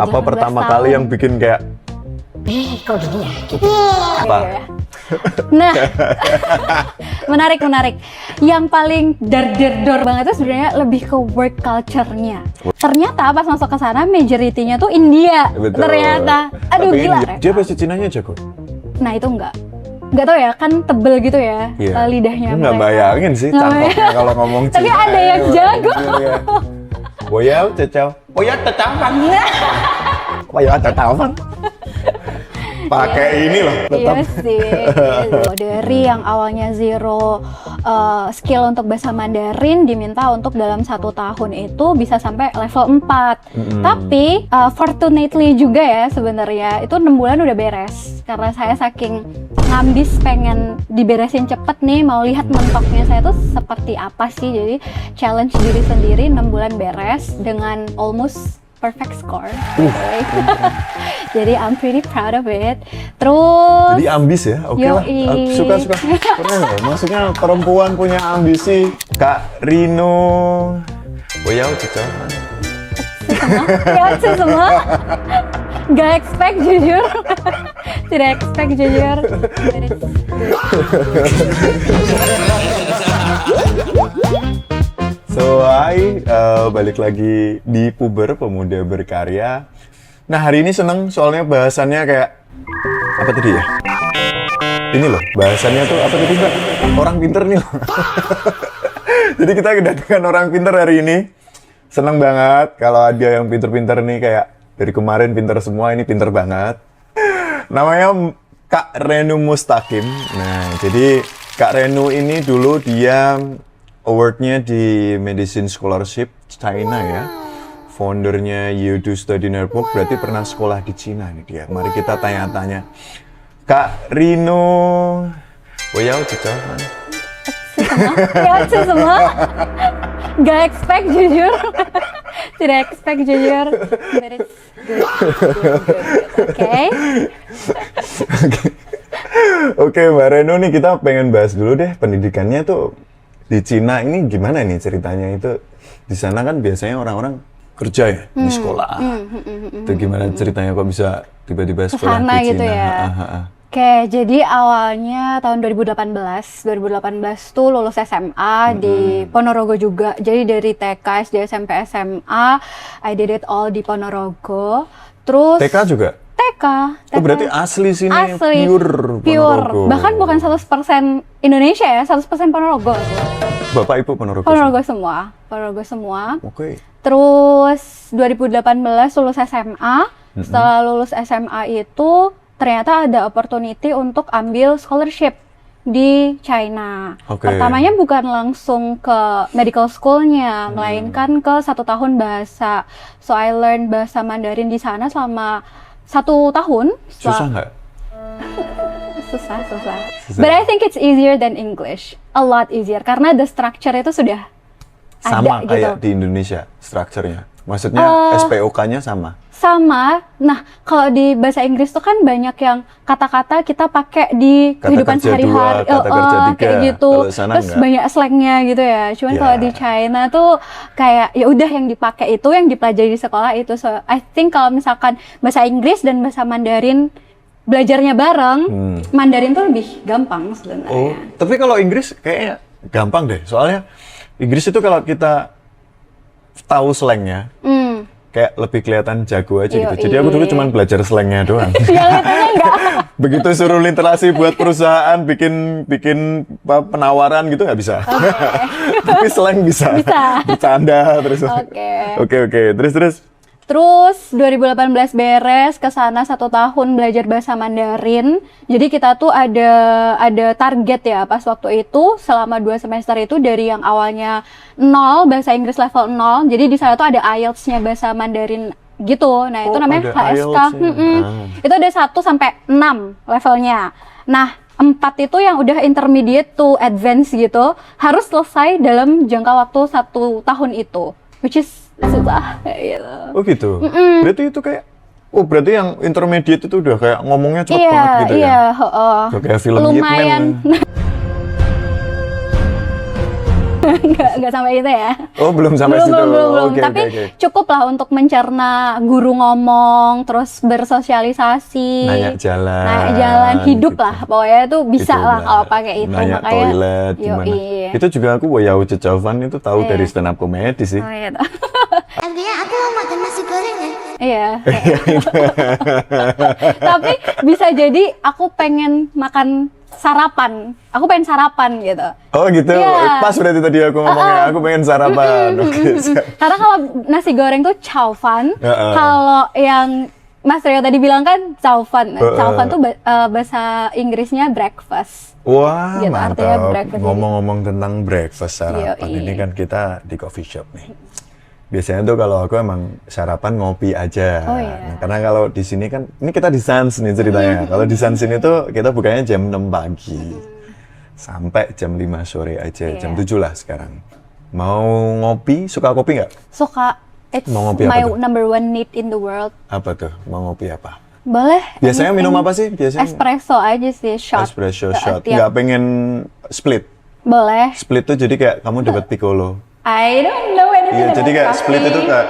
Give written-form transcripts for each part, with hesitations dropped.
Apa pertama kali yang bikin kayak kok gini ya? Gitu. apa? Nah, menarik. Yang paling dor banget itu sebenarnya lebih ke work culture-nya. Ternyata pas masuk ke sana majority-nya tuh India. Betul. Ternyata, aduh tapi gila. Dia bahasa Cinanya jago. Nah itu enggak tahu ya, kan tebel gitu ya lidahnya. Nggak mereka. bayangin sih cangkoknya kalau ngomong Cina. Tapi ada yang jago. Boyau, cecau. Boyau, cecauan. Boyau, cecauan. Pakai ini loh, tetap. Iya sih. Dari yang awalnya zero skill untuk bahasa Mandarin diminta untuk dalam 1 tahun itu bisa sampai level 4. Tapi fortunately juga ya sebenarnya itu 6 bulan udah beres. Karena saya saking ngambis pengen diberesin cepet nih, mau lihat mentoknya saya tuh seperti apa sih. Jadi challenge diri sendiri 6 bulan beres dengan almost perfect score. Jadi I'm pretty proud of it. Terus Jadi ambis ya, oke lah. Suka. Keren loh. Maksudnya perempuan punya ambisi. Kak Rino, Boyau, cecau. ya semua gak expect jujur. Tidak expect jujur. So, balik lagi di Puber Pemuda Berkarya. Nah, hari ini seneng soalnya bahasannya kayak apa tadi ya? Ini loh, bahasannya tuh apa tadi, Mbak? Orang pinter nih loh. Jadi kita kedatangan orang pinter hari ini. Seneng banget kalau ada yang pinter-pinter nih, kayak dari kemarin pinter semua, ini pinter banget. Namanya Kak Renu Mustaqim. Nah, jadi Kak Renu ini dulu dia awardnya di Medicine Scholarship China ya. Foundernya Youdu Study Network, berarti pernah sekolah di Cina nih dia. Mari kita tanya-tanya. Kak Rino, Boyau, cecau. Ya semua gak expect jujur. Tidak expect jujur. But it's good. Oke. Oke, Mbak Reno nih, kita pengen bahas dulu deh pendidikannya tuh di Cina ini gimana nih ceritanya. Itu di sana kan biasanya orang-orang kerja ya di sekolah. Itu gimana ceritanya kok bisa tiba-tiba sekolah Kesana di Cina? gitu ya. Oke, jadi awalnya tahun 2018 tuh lulus SMA di Ponorogo juga. Jadi dari TK, SD, SMP, SMA, I did it all di Ponorogo. Terus TK juga? TK. Oh, berarti asli sini, Asli, pure Ponorogo. Bahkan bukan 100% Indonesia ya, 100% Ponorogo. Bapak Ibu Ponorogo? Ponorogo semua. Oke. Terus 2018 lulus SMA. Setelah lulus SMA itu ternyata ada opportunity untuk ambil scholarship di China. Pertamanya bukan langsung ke medical school-nya, melainkan ke 1 tahun bahasa. So I learned bahasa Mandarin di sana selama 1 tahun. Susah nggak? Susah. But I think it's easier than English. A lot easier karena the structure itu sudah sama ada kayak gitu. di Indonesia strukturnya. Maksudnya SPOK-nya sama. Sama. Nah, kalau di bahasa Inggris tuh kan banyak yang kata-kata kita pakai di kehidupan sehari-hari, kata kerja 3, kayak gitu. Terus enggak. banyak slangnya gitu ya. Cuman kalau di China tuh kayak ya udah yang dipakai itu, yang dipelajari di sekolah itu. So I think kalau misalkan bahasa Inggris dan bahasa Mandarin belajarnya bareng, Mandarin tuh lebih gampang sebenarnya. Oh, tapi kalau Inggris kayaknya gampang deh. Soalnya Inggris itu kalau kita tahu slangnya, kayak lebih kelihatan jago aja gitu. Jadi aku dulu cuma belajar slangnya doang. Yang lainnya enggak. Begitu suruh literasi buat perusahaan, bikin penawaran gitu nggak bisa. Tapi slang bisa. Bercanda terus. Oke. Terus 2018 beres ke sana 1 tahun belajar bahasa Mandarin. Jadi kita tuh ada target ya pas waktu itu selama 2 semester itu, dari yang awalnya 0 bahasa Inggris level 0. Jadi di sana tuh ada IELTS-nya bahasa Mandarin gitu. Nah, itu namanya HSK. Itu ada 1 sampai 6 levelnya. Nah, 4 itu yang udah intermediate to advance gitu, harus selesai dalam jangka waktu 1 tahun itu. Which is susah gitu. Oh gitu. Berarti itu kayak berarti yang intermediate itu udah kayak ngomongnya cepet banget gitu ya. Iya, Kayak film lumayan. nggak sampai itu ya. Oh, belum sampai belum, situ. belum. Oke, Tapi oke. cukup lah untuk mencerna guru ngomong, terus bersosialisasi, Nanya jalan hidup gitu. lah. Pokoknya itu bisa Itu lah udah. kalau pakai itu. Nanya Makanya, toilet gimana. yoi. Itu juga aku Wayau Cecauvan itu tahu Iya. dari stand up comedy sih. Oh, iya. Artinya aku mau makan nasi goreng ya? Iya. Tapi bisa jadi aku pengen makan sarapan. Aku pengen sarapan gitu. Oh gitu, Iya. pas berarti tadi aku ngomongnya, aku pengen sarapan. Oke, siap. Karena kalau nasi goreng tuh caufan. Kalau yang Mas Rio tadi bilang kan caufan. Caufan tuh bahasa Inggrisnya breakfast. Wah, Gitu, artinya mantap. breakfast jadi. Ngomong-ngomong tentang breakfast sarapan, Yoi. ini kan kita di coffee shop nih. Biasanya tuh kalau aku emang sarapan ngopi aja. Oh, iya. Nah, karena kalau di sini kan, ini kita di Sans nih ceritanya. Kalau di Sans ini tuh kita bukanya jam 6 pagi. Sampai jam 5 sore aja, Iya. jam 7 lah sekarang. Mau ngopi, suka kopi nggak? Suka. It's Mau ngopi apa my tuh? number one need in the world. Apa tuh? Mau ngopi apa? Boleh. Biasanya minum anything. apa sih? Biasanya Espresso aja sih, shot. espresso shot. Tiap- Nggak pengen split? Boleh. Split tuh jadi kayak kamu dapat piccolo. I don't know anything Iya, about jadi kayak coffee. split itu kayak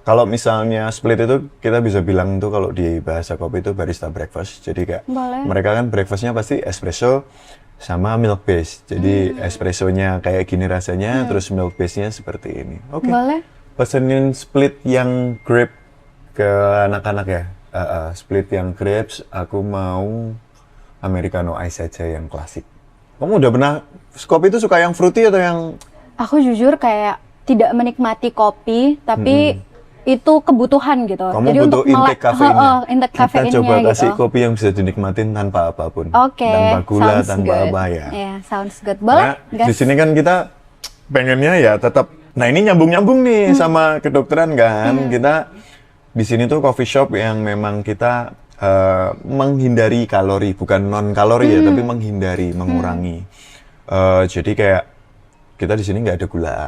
kalau misalnya split itu kita bisa bilang tuh kalau di bahasa kopi itu barista breakfast. Jadi kayak Boleh. mereka kan breakfastnya pasti espresso sama milk base. Jadi espressonya kayak gini rasanya, terus milk base-nya seperti ini. Oke. Boleh. Pesenin split yang grape ke anak-anak ya. Split yang grapes, aku mau americano ice aja yang klasik. Kamu udah pernah kopi itu suka yang fruity atau yang Aku jujur kayak tidak menikmati kopi, tapi itu kebutuhan gitu. kamu Jadi butuh untuk intake kafeinnya? intake Kita kafeinnya coba kasih gitu. kopi yang bisa dinikmatin tanpa apapun. Oke, Tanpa gula, sounds tanpa good. apa ya. Iya, sounds good. Boleh? Nah, di sini kan kita pengennya ya tetap. Nah, ini nyambung-nyambung nih sama kedokteran kan. Kita di sini tuh coffee shop yang memang kita menghindari kalori, bukan non kalori ya, tapi menghindari, mengurangi. Jadi kayak kita di sini nggak ada gula.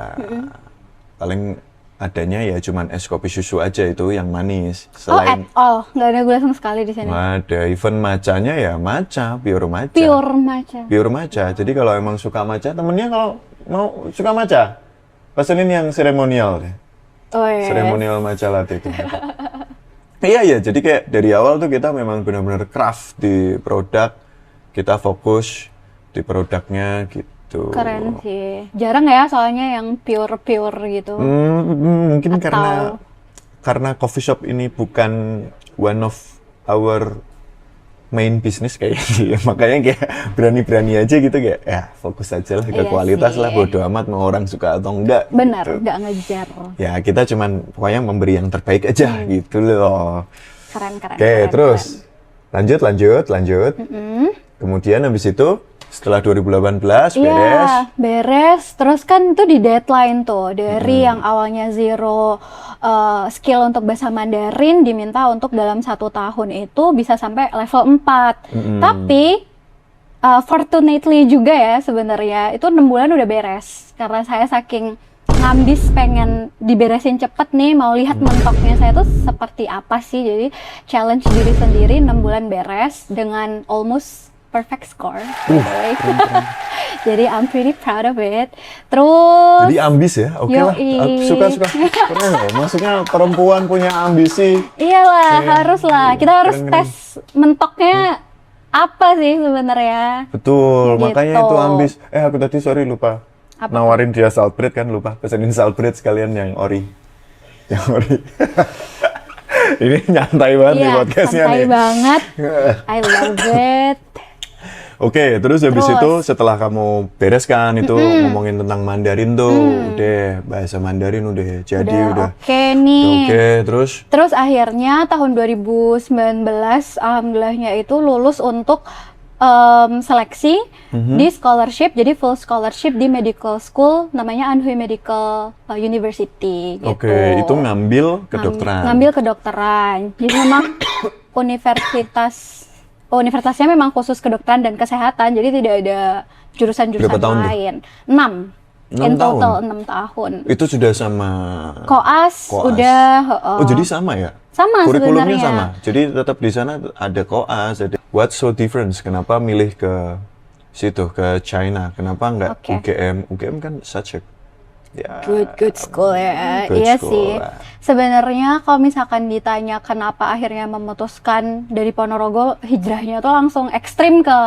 Paling adanya ya cuman es kopi susu aja itu yang manis. Oh, at Selain all. Nggak ada gula sama sekali di sini. nggak ada, even macanya ya maca, pure maca. Pure matcha. Pure maca. Jadi kalau emang suka maca, temennya kalau mau suka maca, pesenin yang seremonial deh. Oh iya. Seremonial matcha latte itu. Iya, jadi kayak dari awal tuh kita memang benar-benar craft di produk, kita fokus di produknya gitu. Keren sih. Jarang ya soalnya yang pure gitu. Mungkin Atau- karena coffee shop ini bukan one of our main business kayaknya, makanya kayak berani-berani aja gitu kayak ya fokus aja lah ke Iya kualitas sih. lah, bodo amat mau orang suka atau enggak. Benar, gitu. nggak ngejar. Ya kita cuman pokoknya memberi yang terbaik aja gitu loh. Keren. Oke, keren, terus lanjut. Kemudian habis itu setelah 2018 beres. Iya, beres. Terus kan itu di deadline tuh. Dari yang awalnya zero skill untuk bahasa Mandarin, diminta untuk dalam 1 tahun itu bisa sampai level 4. Tapi, fortunately juga ya sebenarnya, itu 6 bulan udah beres. Karena saya saking ngambis pengen diberesin cepet nih, mau lihat mentoknya saya tuh seperti apa sih. Jadi, challenge diri sendiri 6 bulan beres dengan almost perfect score. Jadi I'm pretty proud of it. Terus Jadi ambis ya, oke lah. Yoi. Aku suka. Keren loh. Maksudnya perempuan punya ambisi. iyalah, Keren. harus lah. Kita harus Keren. tes mentoknya apa sih sebenarnya. Betul, Gitu. makanya itu ambis. Aku tadi sorry lupa. Apa? Nawarin dia salt bread kan lupa. Pesenin salt bread sekalian yang ori. Yang ori. Ini nyantai banget nih Iya, podcastnya santai nih. banget. I love it. Oke, terus habis Terus. itu setelah kamu bereskan itu ngomongin tentang Mandarin tuh, udah bahasa Mandarin udah jadi udah. Oke nih. Oke, terus Terus akhirnya tahun 2019 alhamdulillahnya itu lulus untuk seleksi di scholarship, jadi full scholarship di medical school namanya Anhui Medical University gitu. oke, itu ngambil kedokteran. Ngambil kedokteran. Jadi memang universitasnya memang khusus kedokteran dan kesehatan, jadi tidak ada jurusan-jurusan Berapa tahun tuh? lain. 6. 6 In tahun? total 6 tahun. Itu sudah sama Koas, udah Oh, jadi sama ya? sama Kurikulumnya sebenarnya. sama. Jadi tetap di sana ada koas, ada. What's so different? Kenapa milih ke situ ke China. Kenapa nggak Oke. UGM? UGM kan such a ya, Good school ya. good Iya school sih. lah. Sebenarnya kalau misalkan ditanya kenapa akhirnya memutuskan dari Ponorogo hijrahnya tuh langsung ekstrim ke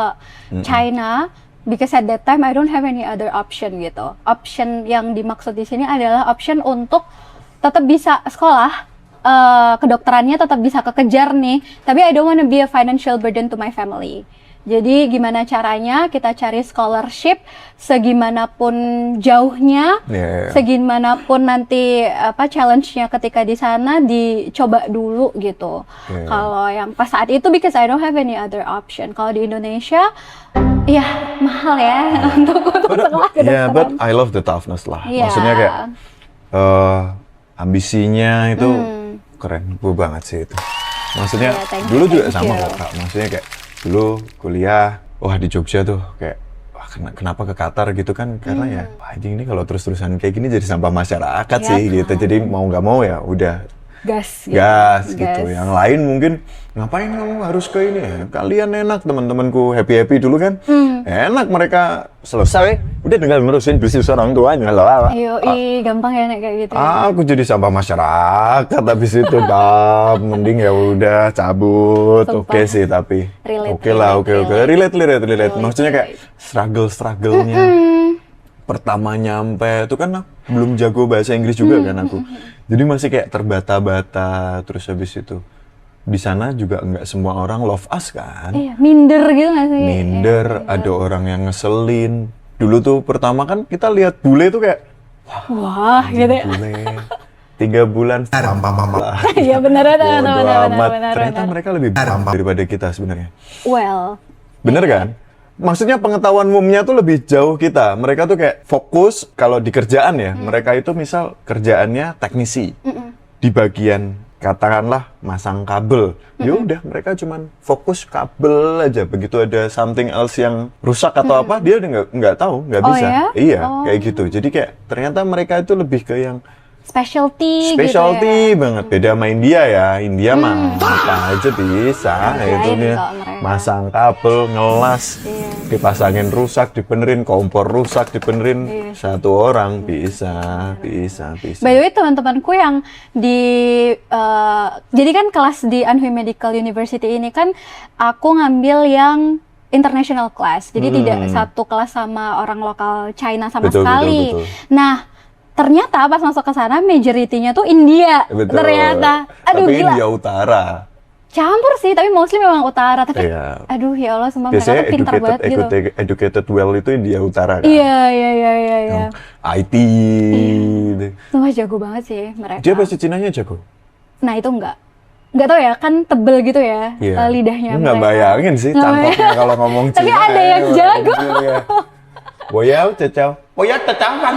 China, because at that time I don't have any other option gitu. Option yang dimaksud di sini adalah option untuk tetap bisa sekolah, kedokterannya tetap bisa kekejar nih, tapi I don't wanna be a financial burden to my family. Jadi gimana caranya kita cari scholarship segimanapun jauhnya, Yeah. segimanapun nanti apa challenge-nya ketika di sana dicoba dulu gitu. Yeah. Kalau yang pas saat itu because I don't have any other option. Kalau di Indonesia ya mahal ya untuk sekolah Yeah, but kedokteran. I love the toughness lah. Iya. Maksudnya kayak ambisinya itu keren banget sih itu. Maksudnya Iya, thank you, dulu juga thank sama you. kok Kak. Maksudnya kayak dulu kuliah, wah di Jogja tuh kayak wah kenapa ke Qatar gitu kan? Karena ya wah anjing ini kalau terus-terusan kayak gini jadi sampah masyarakat Iya sih kan? gitu. Jadi mau nggak mau ya udah Gas gitu. Yang lain mungkin ngapain kamu harus ke ini ya? Kalian enak teman-temanku happy dulu kan? Enak mereka selesai, udah tinggal ngurusin bisnis orang tuanya lah. Gampang ya nek kayak gitu. Aku jadi sampah masyarakat habis itu dah mending ya udah cabut. Sumpah. Oke sih tapi Relate, oke lah oke relate. Maksudnya kayak struggle-nya pertama nyampe itu kan aku belum jago bahasa Inggris juga kan aku. Jadi masih kayak terbata-bata, terus habis itu di sana juga nggak semua orang love us kan. Iya, minder gitu nggak sih? Minder, ada orang yang ngeselin. Dulu tuh pertama kan kita lihat bule tuh kayak Wah, gitu ya. bule 3 bulan lah. Iya benar Bodo amat. benar. Ternyata mereka lebih paham daripada kita sebenarnya. Well, Bener kan? Maksudnya pengetahuan umumnya tuh lebih jauh kita. Mereka tuh kayak fokus kalau di kerjaan ya. Mereka itu misal kerjaannya teknisi. Di bagian katakanlah masang kabel. Ya udah mereka cuman fokus kabel aja. Begitu ada something else yang rusak atau apa, dia udah nggak tahu, nggak Oh bisa. ya? Iya, Oh. kayak gitu. Jadi kayak ternyata mereka itu lebih ke yang specialty gitu specialty ya. banget. Beda sama India ya. India mah apa aja bisa. Ngerjain Itu nih kalau mereka. masang kabel, ngelas, Iya. dipasangin rusak, dibenerin, kompor rusak, dibenerin. Iya. Satu orang bisa. By the way, teman-temanku yang di jadi kan kelas di Anhui Medical University ini kan aku ngambil yang international class. Jadi tidak satu kelas sama orang lokal China sama Betul, sekali. betul. Nah, ternyata pas masuk ke sana majority-nya tuh India. Betul. Ternyata. Aduh Tapi gila. India Utara. Campur sih, tapi mostly memang utara. Tapi Iya. aduh ya Allah, semua mereka Biasanya tuh pintar banget gitu. educated well itu India Utara kan. Iya. IT. gitu. Semua jago banget sih mereka. Dia bahasa Cinanya jago. Nah, itu enggak tahu ya, kan tebel gitu ya lidahnya Nggak mereka. bayangin sih Nggak cangkoknya kalau ngomong Cina. Tapi ada yang jago. Boyao, cacau. Boyao, cacawan.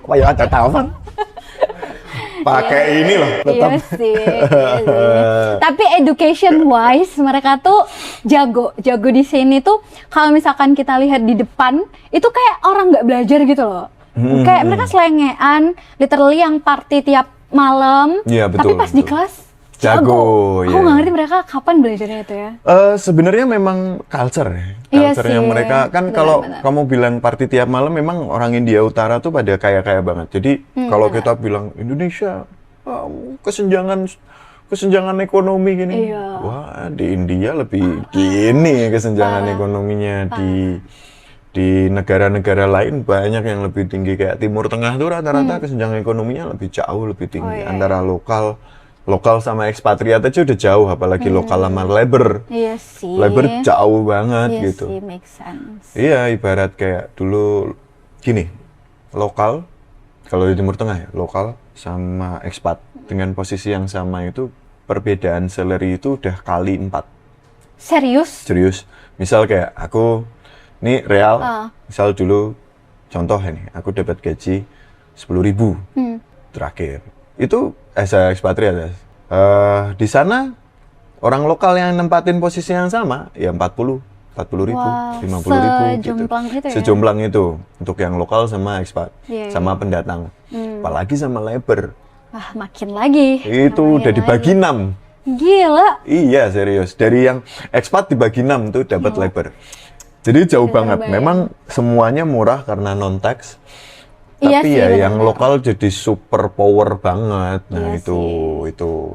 Boyao, cacawan. Pakai ini loh, tetap. Iya sih. Tapi education wise mereka tuh jago di sini tuh. Kalau misalkan kita lihat di depan itu kayak orang nggak belajar gitu loh. Kayak mereka selengean, literally yang party tiap malam. Iya, Tapi betul, pas di betul. kelas Jago, Aku iya. nggak ngerti mereka kapan belajarnya itu ya. Sebenarnya memang culture ya. Iya Culture-nya sih, mereka kan kalau benar-benar. kamu bilang party tiap malam memang orang India Utara tuh pada kaya-kaya banget. Jadi kalau kita bilang Indonesia kesenjangan ekonomi gini. Iya. Wah, di India lebih gini kesenjangan ekonominya di negara-negara lain banyak yang lebih tinggi kayak Timur Tengah tuh rata-rata kesenjangan ekonominya lebih jauh lebih tinggi iya. antara lokal sama ekspatriat aja udah jauh apalagi lokal sama labor. Iya sih. Labor jauh banget Iya gitu. sih, make sense. Iya, ibarat kayak dulu gini, lokal kalau di Timur Tengah ya, lokal sama ekspat dengan posisi yang sama itu perbedaan salary itu udah kali 4. Serius? Serius. Misal kayak aku nih real, misal dulu contoh ini, aku dapat gaji 10.000 terakhir. Itu ekspatriat ya. Di sana orang lokal yang nempatin posisi yang sama ya 40.000, Wah, 50.000 gitu. sejomplang itu ya? Sejomplang itu untuk yang lokal sama ekspat, Iya, sama pendatang. Apalagi sama labor. Wah, makin lagi. Itu udah dibagi 6. Gila. Iya, serius. Dari yang ekspat dibagi 6 tuh dapat labor. Jadi jauh Di banget. Surabaya. Memang semuanya murah karena non tax. Iya Tapi sih, ya benar-benar. yang lokal jadi super power banget. Nah, Iya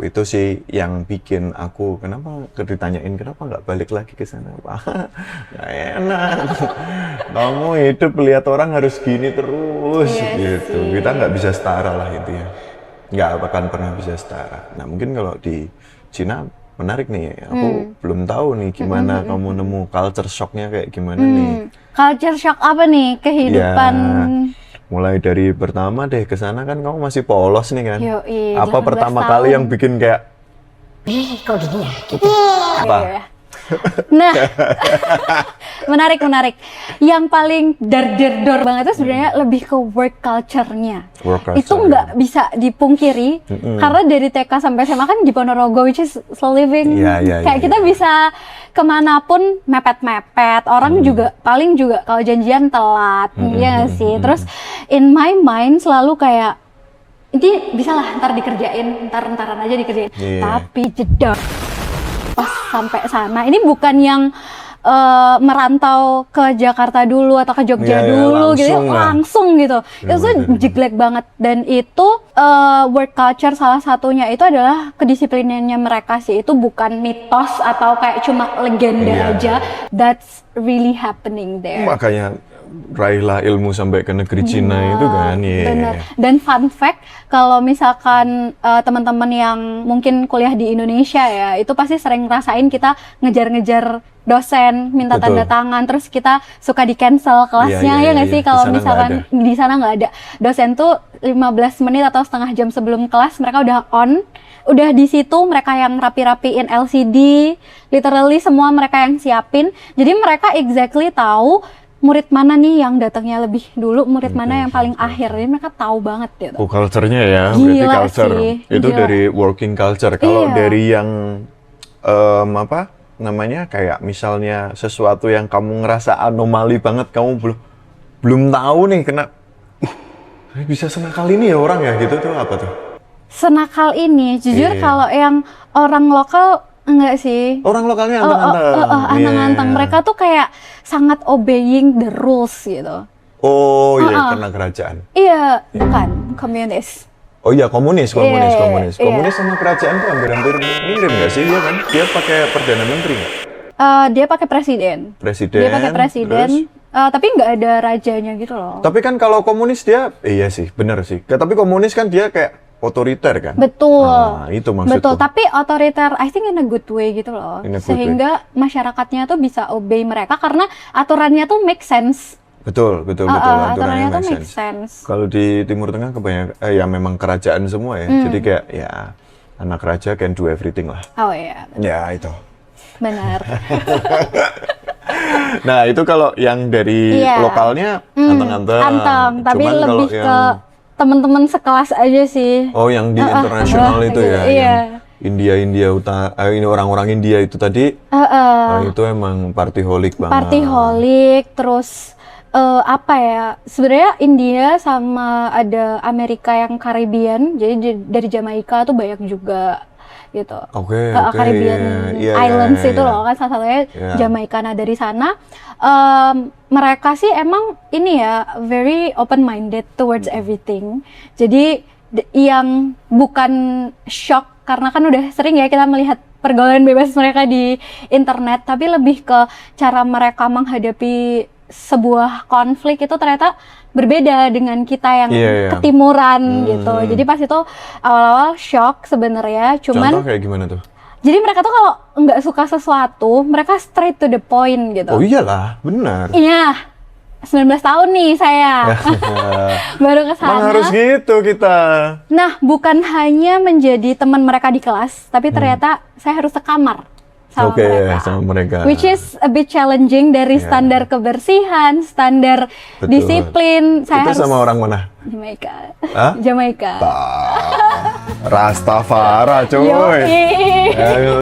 itu sih yang bikin aku kenapa ditanyain kenapa nggak balik lagi ke sana. Pak, nggak enak. Kamu hidup lihat orang harus gini terus Iya gitu. sih. Kita nggak bisa setara lah itu ya. Nggak akan pernah bisa setara. Nah, mungkin kalau di Cina menarik nih. Aku belum tahu nih gimana kamu nemu culture shocknya kayak gimana nih. Culture shock apa nih kehidupan? Ya, mulai dari pertama deh ke sana kan kamu masih polos nih kan. Yoi, Apa 18 pertama tahun. kali yang bikin kayak apa? Iya. Nah, menarik. Yang paling dar banget itu sebenarnya lebih ke work culture-nya. Work culture, Itu nggak bisa dipungkiri karena dari TK sampai SMA kan di Ponorogo, which is slow living. Iya, Kayak kita bisa kemanapun mepet-mepet. Orang juga paling juga kalau janjian telat, ya nggak sih. Terus in my mind selalu kayak ini bisa lah ntar dikerjain, ntaran aja dikerjain. Iya. Tapi jeda pas sampai sana ini bukan yang merantau ke Jakarta dulu atau ke Jogja Iya, dulu gitu langsung lah. langsung gitu itu tuh jeglek banget dan itu work culture salah satunya itu adalah kedisiplinannya mereka sih itu bukan mitos atau kayak cuma legenda Iya. aja that's really happening there. Makanya raihlah ilmu sampai ke negeri Cina itu kan. Iya. Bener. Dan fun fact, kalau misalkan teman-teman yang mungkin kuliah di Indonesia ya, itu pasti sering ngerasain kita ngejar-ngejar dosen, minta Betul. tanda tangan, terus kita suka di cancel kelasnya, Iya, ya nggak iya. sih? Di Kalau sana nggak misalkan ada. di sana nggak ada. Dosen tuh 15 menit atau setengah jam sebelum kelas mereka udah on, udah di situ mereka yang rapi-rapiin LCD, literally semua mereka yang siapin. Jadi mereka exactly tahu murid mana nih yang datangnya lebih dulu, murid mana yang paling akhir. Jadi mereka tahu banget gitu. Oh, culture-nya ya, berarti Gila culture. sih, Itu gila. dari working culture. Kalau Iya. dari yang apa namanya kayak misalnya sesuatu yang kamu ngerasa anomali banget, kamu belum tahu nih kena bisa senakal ini ya orang ya gitu tuh apa tuh? Senakal ini, jujur Iya. kalau yang orang lokal enggak sih. Orang lokalnya anteng-anteng. Anteng-anteng. Iya. Mereka tuh kayak sangat obeying the rules gitu. Oh iya, karena kerajaan. Iya, bukan komunis. Oh iya, komunis. Iya. Komunis sama kerajaan tuh hampir-hampir mirip nggak sih? Iya kan? Dia pakai perdana menteri nggak? Dia pakai presiden. Presiden. Dia pakai presiden, terus? tapi nggak ada rajanya gitu loh. Tapi kan kalau komunis dia, iya sih, bener sih. Tapi komunis kan dia kayak otoriter kan? Betul. Nah, itu maksudku. Betul, tapi otoriter I think in a good way gitu loh. In a good Sehingga masyarakatnya tuh bisa obey mereka karena aturannya tuh make sense. Betul. Aturannya tuh make make sense. sense. Kalau di Timur Tengah kebanyakan, ya memang kerajaan semua ya. Jadi kayak, ya anak raja can do everything lah. Oh iya, Ya itu. benar. Nah itu kalau yang dari Iya. lokalnya anteng-anteng. Anteng, tapi Cuman kalau lebih ke teman-teman sekelas aja sih. Oh, yang di internasional itu ya, iya. yang India Utara, ini orang-orang India itu tadi, itu emang partyholic banget. Partyholic, terus apa ya? Sebenarnya India sama ada Amerika yang Caribbean, jadi dari Jamaika tuh banyak juga gitu. Oke, Caribbean iya, Islands iya, itu iya. loh kan salah satunya Iya. Jamaika. Nah dari sana mereka sih emang ini ya very open minded towards everything. Jadi yang bukan shock karena kan udah sering ya kita melihat pergaulan bebas mereka di internet, tapi lebih ke cara mereka menghadapi sebuah konflik itu ternyata berbeda dengan kita yang Iya, iya. ketimuran gitu. Jadi pas itu awal-awal shock sebenarnya, cuman Contoh kayak gimana tuh? jadi mereka tuh kalau nggak suka sesuatu, mereka straight to the point gitu. Oh iyalah, benar. Iya, 19 tahun nih saya. Baru ke Emang sana. harus gitu kita. Nah, bukan hanya menjadi teman mereka di kelas, tapi ternyata saya harus sekamar sama Oke, mereka. sama mereka. Which is a bit challenging dari Iya. standar kebersihan, standar Betul. disiplin. Saya Itu harus sama orang mana? Jamaika. Hah? Jamaika. Rastafara, coy. Yoi.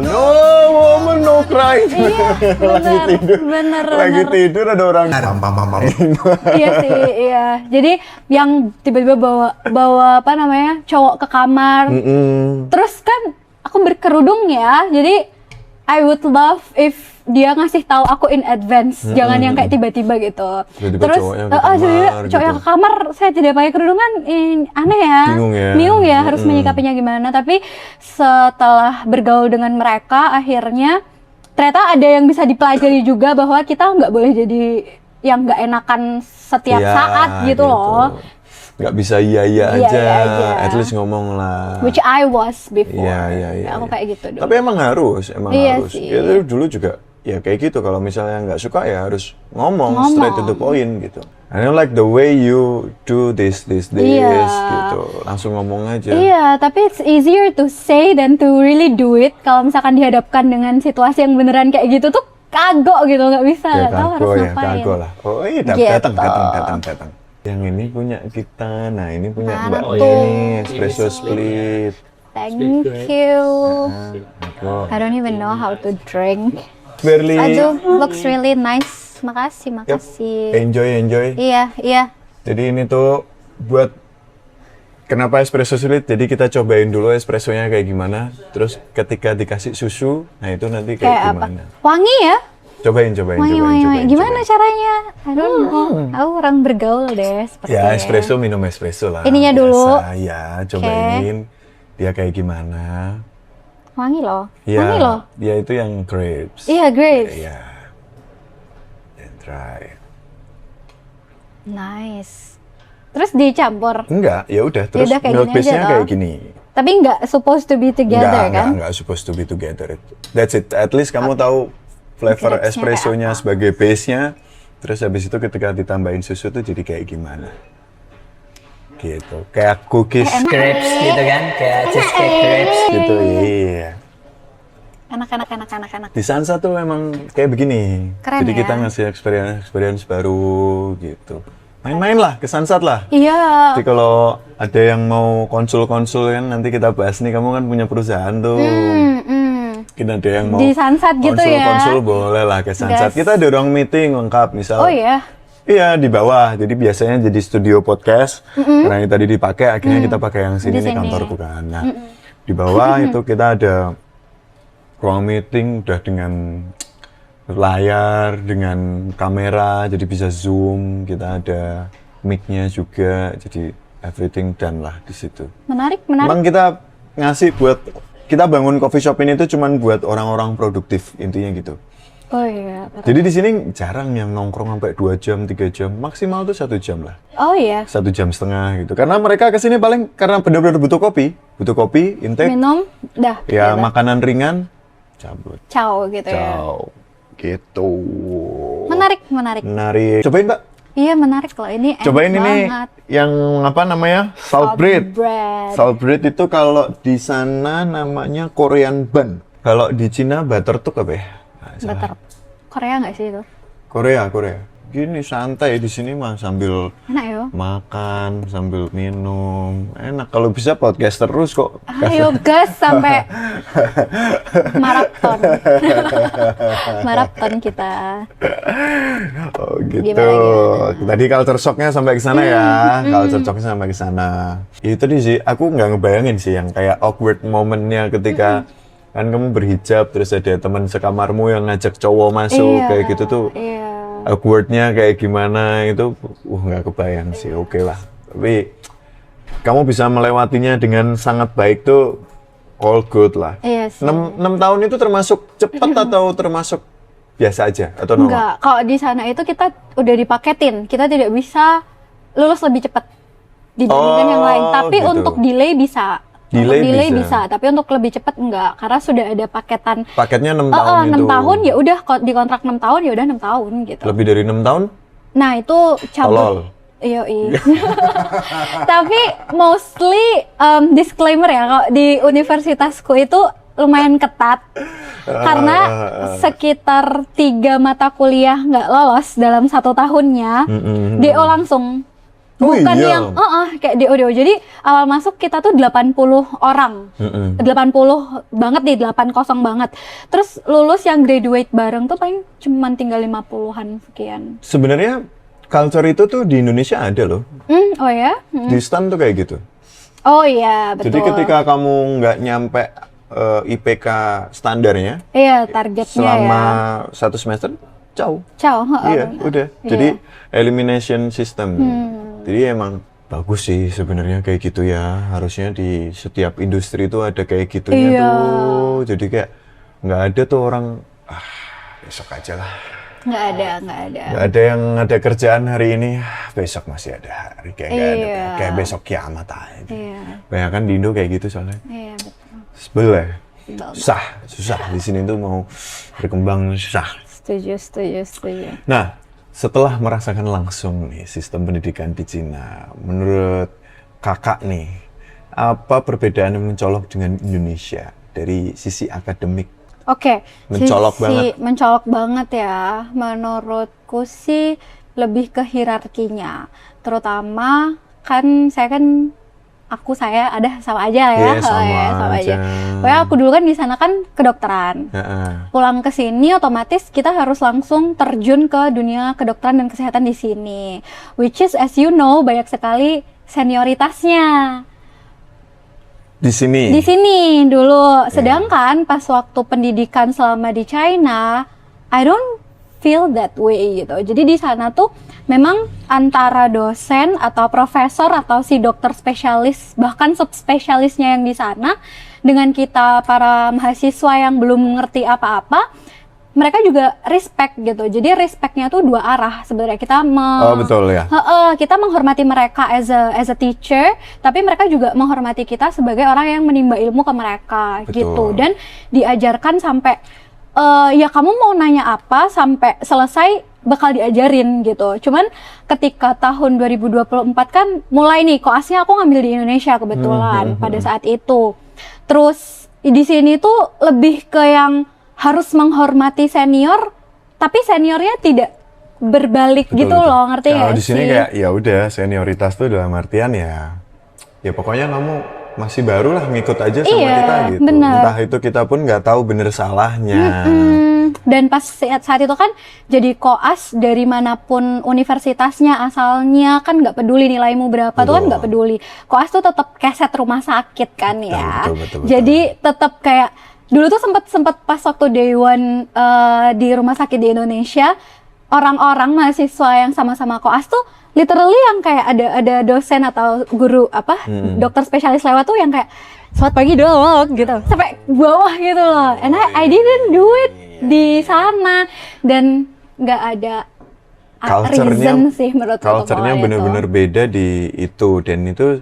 No woman, no cry. Lagi tidur. bener. Tidur ada orang. Iya sih, iya. Jadi yang tiba-tiba bawa apa namanya cowok ke kamar. Mm-mm. Terus kan aku berkerudung ya, jadi I would love if dia ngasih tahu aku in advance, jangan yang kayak tiba-tiba gitu. Tiba-tiba Terus cowoknya ke kamar, cowoknya gitu. ke kamar, saya tidak pakai kerudungan, aneh ya. Bingung ya harus menyikapinya gimana. Tapi setelah bergaul dengan mereka, akhirnya ternyata ada yang bisa dipelajari juga bahwa kita nggak boleh jadi yang nggak enakan setiap Iya, saat gitu loh. Nggak bisa iya Iya aja, aja. at least ngomong lah. Which I was before. Iya. Aku kayak gitu dulu. Tapi emang harus. Iya Harus. sih. Itu dulu juga ya kayak gitu. Kalau misalnya nggak suka ya harus ngomong straight to the point gitu. I don't like the way you do this Iya. gitu. Langsung ngomong aja. Iya, tapi it's easier to say than to really do it. Kalau misalkan dihadapkan dengan situasi yang beneran kayak gitu tuh kagok gitu, nggak bisa, Ya nggak tahu harus kago ya, ngapain. kago lah. Oh iya, Gitu. datang. Yang ini punya kita, nah ini punya Mana Mbak tuh? ini, espresso split. Thank you. Oh, I don't even know how to drink. barely. Aduh, looks really nice. Makasih. Enjoy. Iya. Jadi ini tuh buat kenapa espresso split? Jadi kita cobain dulu espressonya kayak gimana. Terus ketika dikasih susu, nah itu nanti kayak Kayak apa? gimana? Wangi ya? Cobain. Wangi. Gimana caranya? I don't know. Aku orang bergaul deh sepertinya. Ya espresso minum espresso lah. Ininya dulu. Biasa, ya cobain. Dia kayak gimana? Wangi loh. Ya, Wangi loh. dia itu yang grapes. Iya, grapes. Iya. Dan try. Nice. Terus dicampur. Enggak, ya udah. Terus Yaudah, kayak milk gini aja base-nya toh. kayak gini. Tapi nggak supposed to be together kan? Enggak supposed to be together. That's it. At least kamu tahu flavor Grapes-nya espressonya kayak apa. sebagai base-nya. Terus habis itu ketika ditambahin susu tuh jadi kayak gimana? Gitu. Kayak cookies Crepes gitu kan, kayak cheesecake crepes. gitu. Iya. Enak. Di Sansa tuh memang kayak begini. Keren Jadi ya? kita ngasih experience baru gitu. Main-main lah, ke Sansat lah. Iya. Jadi kalau ada yang mau konsul-konsul kan nanti kita bahas nih, kamu kan punya perusahaan tuh. Mungkin ada yang mau Di Sansat gitu ya? konsul boleh lah ke Sansat. Gas. Kita ada ruang meeting lengkap misal. Oh iya. Iya di bawah. Jadi biasanya jadi studio podcast. Karena yang tadi dipakai, akhirnya kita pakai yang sini Di nih sini. kantorku kan. Nah di bawah itu kita ada ruang meeting udah dengan layar, dengan kamera, jadi bisa zoom. Kita ada mic-nya juga, jadi everything done lah di situ. Menarik. Emang kita ngasih buat kita bangun coffee shop ini tuh cuman buat orang-orang produktif intinya gitu. Oh iya. Jadi di sini jarang yang nongkrong sampai 2 jam, 3 jam, maksimal tuh 1 jam lah. Oh iya. 1 jam setengah gitu. Karena mereka kesini paling karena benar-benar butuh kopi, intake, Minum, dah. ya gitu. makanan ringan, cabut, Ciao gitu ya. ciao, gitu. Menarik. Cobain Mbak, Iya menarik loh. Ini enak cobain ini banget. yang apa namanya salt bread. Bread. Salt bread itu kalau di sana namanya Korean bun. Kalau di Cina buttertuk apa ya? Nggak salah. Butter. Korea nggak sih itu? Korea. Gini santai di sini mah sambil Enak ya. makan, sambil minum. Enak kalau bisa podcast terus kok. Ayo gas sampai maraton. Maraton kita. Oh gitu. Gimana? Tadi culture shock-nya sampai ke sana ya. Culture shock-nya sampai ke sana. Itu tadi sih aku nggak ngebayangin sih yang kayak awkward momennya ketika kan kamu berhijab terus ada teman sekamarmu yang ngajak cowok masuk Iya, kayak gitu tuh. Iya. Awkward-nya kayak gimana itu nggak kebayang sih. Oke lah. Tapi kamu bisa melewatinya dengan sangat baik tuh all good lah. Iya sih. 6 tahun itu termasuk cepat atau termasuk biasa aja atau normal? Enggak, kalau di sana itu kita udah dipaketin. Kita tidak bisa lulus lebih cepat dibandingkan yang lain. Tapi gitu. untuk delay bisa. Delay Untuk delay bisa. bisa, tapi untuk lebih cepat enggak. Karena sudah ada paketan Paketnya 6 tahun 6 itu. tahun ya udah di kontrak 6 tahun ya udah 6 tahun gitu. Lebih dari 6 tahun? Nah, itu cabut. Tolol. Iya. Tapi mostly disclaimer ya, kalau di universitasku itu lumayan ketat. Karena sekitar 3 mata kuliah nggak lolos dalam 1 tahunnya, DO langsung. Oh Bukan iya? yang kayak DO. Jadi awal masuk kita tuh 80 orang. 80 banget nih, 80 banget. Terus lulus yang graduate bareng tuh paling cuman tinggal 50-an sekian. Sebenarnya culture itu tuh di Indonesia ada loh. Oh ya? Di stan tuh kayak gitu. Oh iya, betul. Jadi ketika kamu nggak nyampe IPK standarnya Iya, targetnya selama ya. 1 semester, ciao. Ciao, Iya, benar. udah. Iya. Jadi elimination system. Jadi emang bagus sih sebenarnya kayak gitu ya. Harusnya di setiap industri itu ada kayak gitunya Iya. tuh. Jadi kayak nggak ada tuh orang besok aja lah. Nggak ada. Nggak ada yang ada kerjaan hari ini, besok masih ada hari. Kayak nggak ada. Iya. Kayak besok kiamat aja. Iya. Banyak kan di Indo kayak gitu soalnya. Iya, betul. Sebel ya. Betul. Susah. Di sini tuh mau berkembang susah. Setuju. Nah, setelah merasakan langsung nih sistem pendidikan di Cina, menurut kakak nih, apa perbedaan yang mencolok dengan Indonesia dari sisi akademik? Oke, Mencolok banget. Mencolok banget ya. Menurutku sih lebih ke hierarkinya. Terutama kan saya ada sama aja ya. Iya, sama aja. Pokoknya aku dulu kan di sana kan kedokteran. Pulang ke sini otomatis kita harus langsung terjun ke dunia kedokteran dan kesehatan di sini. Which is as you know banyak sekali senioritasnya. Di sini. Di sini dulu. Sedangkan pas waktu pendidikan selama di China, I don't feel that way gitu. Jadi di sana tuh memang antara dosen atau profesor atau si dokter spesialis bahkan subspesialisnya yang di sana dengan kita para mahasiswa yang belum mengerti apa-apa, mereka juga respect gitu. Jadi respectnya tuh dua arah sebenarnya. Oh, betul ya. Kita menghormati mereka as a teacher, tapi mereka juga menghormati kita sebagai orang yang menimba ilmu ke mereka. Betul. Gitu. Dan diajarkan sampai ya kamu mau nanya apa sampai selesai bakal diajarin gitu. Cuman ketika tahun 2024 kan mulai nih koasnya aku ngambil di Indonesia kebetulan pada saat itu. Terus di sini tuh lebih ke yang harus menghormati senior, tapi seniornya tidak berbalik gitu Betul. loh, ngerti Kalau nggak di sini sih? kayak ya udah senioritas tuh dalam artian ya pokoknya kamu masih baru lah ngikut aja sama Iya, kita gitu. bener. Entah itu kita pun nggak tahu bener salahnya. Dan pas saat itu kan jadi koas dari manapun universitasnya asalnya kan nggak peduli nilaimu berapa tuh kan Betul. nggak peduli. Koas tuh tetap keset rumah sakit kan ya. Betul. Jadi tetap kayak dulu tuh sempet pas waktu day one di rumah sakit di Indonesia, orang-orang mahasiswa yang sama-sama koas tuh literally yang kayak ada dosen atau guru dokter spesialis lewat tuh yang kayak selamat pagi dok gitu sampai bawah gitu loh. And I didn't do it di sana dan nggak ada reason sih menurutku. Culture-nya bener-bener beda di itu dan itu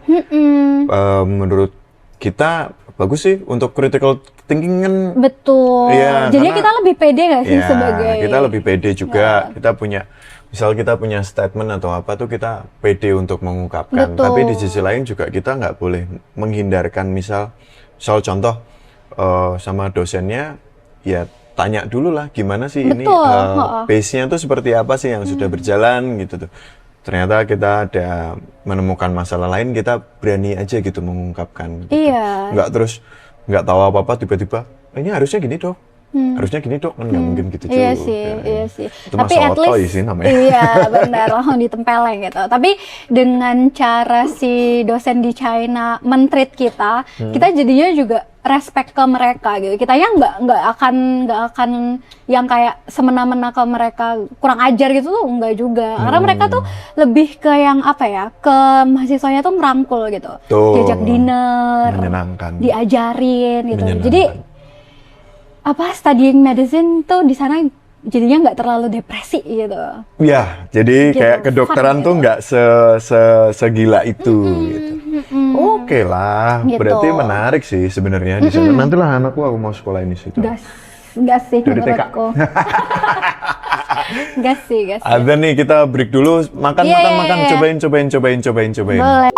menurut kita bagus sih untuk critical thinking kan. Betul. Iya, Jadi karena- kita lebih pede gak sih sebagai kita lebih pede juga. Kita punya misal kita punya statement atau apa tuh kita pede untuk mengungkapkan. Betul. Tapi di sisi lain juga kita nggak boleh menghindarkan misal contoh sama dosennya ya tanya dulu lah gimana sih ini Betul, base-nya tuh seperti apa sih yang sudah berjalan gitu tuh. Ternyata kita ada menemukan masalah lain, kita berani aja gitu mengungkapkan. Gitu. Iya. Nggak tahu apa-apa tiba-tiba ini harusnya gini dok. Harusnya gini dok, kan nggak mungkin gitu Iya juga. sih. Itu mah sotoy sih namanya. Iya, benar, langsung ditempeleng gitu. Tapi dengan cara si dosen di China men-treat kita, kita jadinya juga respect ke mereka gitu. Kitanya nggak akan yang kayak semena-mena ke mereka kurang ajar gitu tuh enggak juga. Karena mereka tuh lebih ke yang ke mahasiswanya tuh merangkul gitu. Tuh. Diajak dinner, Menyenangkan. diajarin gitu. Menyenangkan. Jadi studying medicine tuh di sana jadinya nggak terlalu depresi gitu. Ya, jadi Gitu, kayak kedokteran fun tuh gitu. nggak segila itu gitu. Oke lah, Gitu. berarti menarik sih sebenarnya di sana. Nantilah anakku aku mau sekolah ini situ. Gas sih Dari TK. menurutku. gas sih. Ada nih kita break dulu, makan. Iya. Cobain. Boleh.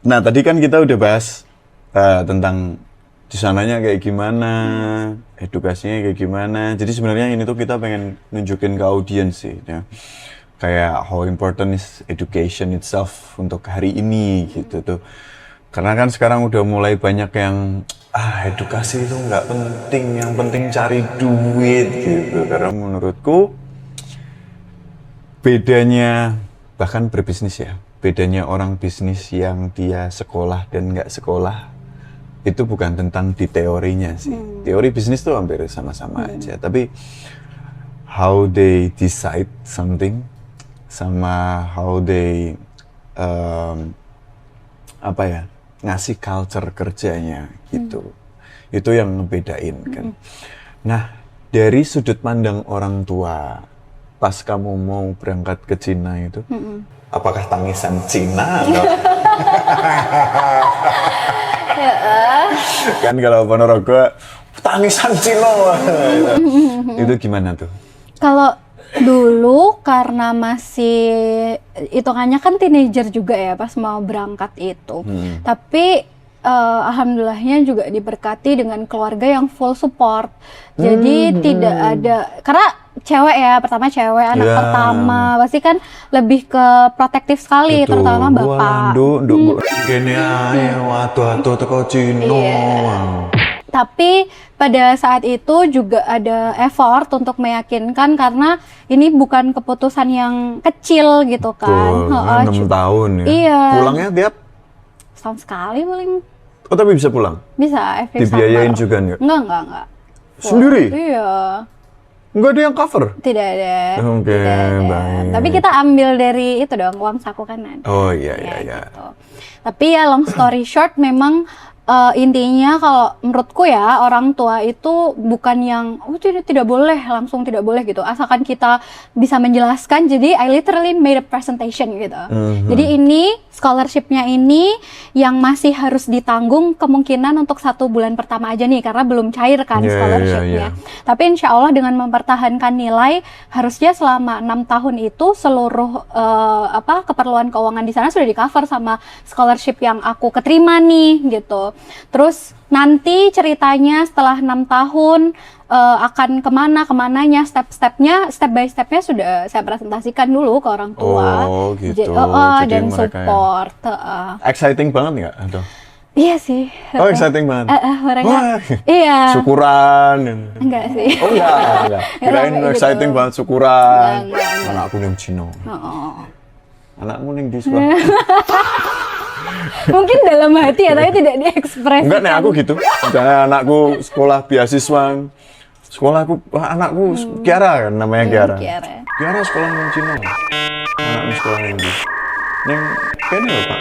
Nah, tadi kan kita udah bahas tentang di sananya kayak gimana, edukasinya kayak gimana. Jadi sebenarnya ini tuh kita pengen nunjukin ke audiens sih, ya. Kayak how important is education itself untuk hari ini gitu tuh. Karena kan sekarang udah mulai banyak yang edukasi itu nggak penting, yang penting cari duit gitu. Karena menurutku bedanya bahkan berbisnis ya, bedanya orang bisnis yang dia sekolah dan nggak sekolah itu bukan tentang di teorinya sih. Teori bisnis tuh hampir sama-sama aja, tapi how they decide something sama how they ngasih culture kerjanya gitu. Itu yang ngebedain kan. Nah, dari sudut pandang orang tua, pas kamu mau berangkat ke Cina itu, apakah tangisan Cina atau kan kalau Ponorogo tangisan Cina itu gimana tuh? Kalau dulu karena masih hitungannya kan teenager juga ya pas mau berangkat itu. Tapi alhamdulillahnya juga diberkati dengan keluarga yang full support. Jadi tidak ada, karena cewek ya, pertama cewek, anak pertama pasti kan lebih ke protektif sekali, terutama bapak. Gini aja, waktu teko Cina. Tapi pada saat itu juga ada effort untuk meyakinkan karena ini bukan keputusan yang kecil gitu kan. 6 tahun ya. Iya. Pulangnya tiap setahun sekali paling. Oh, tapi bisa pulang? Bisa, every Dibiayain summer. juga enggak? Enggak. Sendiri? Iya. Enggak ada yang cover? Tidak ada. Oke, Tidak ada. baik. Tapi kita ambil dari itu dong, uang saku kan ada. Oh iya. Gitu. Tapi ya long story short memang intinya kalau menurutku ya orang tua itu bukan yang tidak boleh, langsung tidak boleh gitu, asalkan kita bisa menjelaskan. Jadi I literally made a presentation gitu. Jadi ini scholarshipnya ini yang masih harus ditanggung kemungkinan untuk 1 bulan pertama aja nih karena belum cair kan scholarshipnya. Tapi insya Allah dengan mempertahankan nilai harusnya selama 6 tahun itu seluruh keperluan keuangan di sana sudah di cover sama scholarship yang aku keterima nih gitu. Terus nanti ceritanya setelah 6 tahun akan kemananya, step by stepnya sudah saya presentasikan dulu ke orang tua. Oh gitu. Dan Jadi mereka support. exciting banget nggak? Atau? Iya sih. Oh exciting banget. Mereka, wah, iya. syukuran. Enggak sih. Oh enggak. Kirain Gitu. exciting banget syukuran. Enggak. Anakku yang Cina. Anakmu yang di Iya. sekolah. Mungkin dalam hati ya, tapi tidak diekspresikan. Enggak nih aku gitu. Misalnya anakku sekolah beasiswa. Anakku Kiara kan namanya Kiara. Kiara sekolah yang Cina. Anakmu sekolah yang di. Neng kene lho, Pak.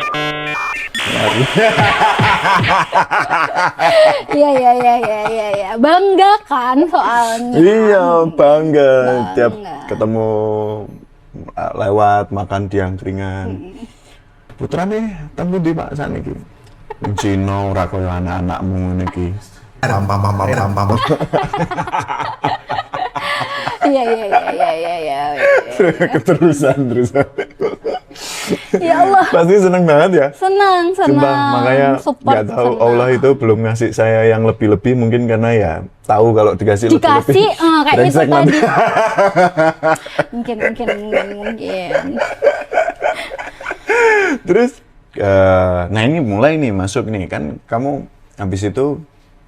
Iya. Bangga kan soalnya. Iya, bangga. Tiap ketemu lewat makan di angkringan. Putra nih, temu di Pak saniki. Cina ora koyo anak-anakmu ngene iki. Pam. Iya. Keterusan. Ya Allah. Pasti seneng banget ya. Senang. Sumpah, makanya nggak tahu senang. Allah itu belum ngasih saya yang lebih-lebih mungkin karena ya tahu kalau dikasih lebih-lebih. Kayak itu brengsek tadi. nanti. mungkin. Terus, nah ini mulai nih masuk nih kan kamu habis itu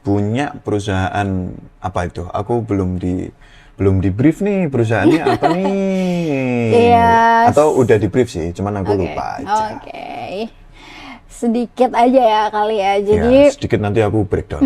punya perusahaan apa itu? Aku belum di brief nih perusahaannya apa nih? Iya. Atau udah di brief sih, cuman aku lupa aja. Oke. Sedikit aja ya kali ya. Jadi Ya, sedikit nanti aku breakdown.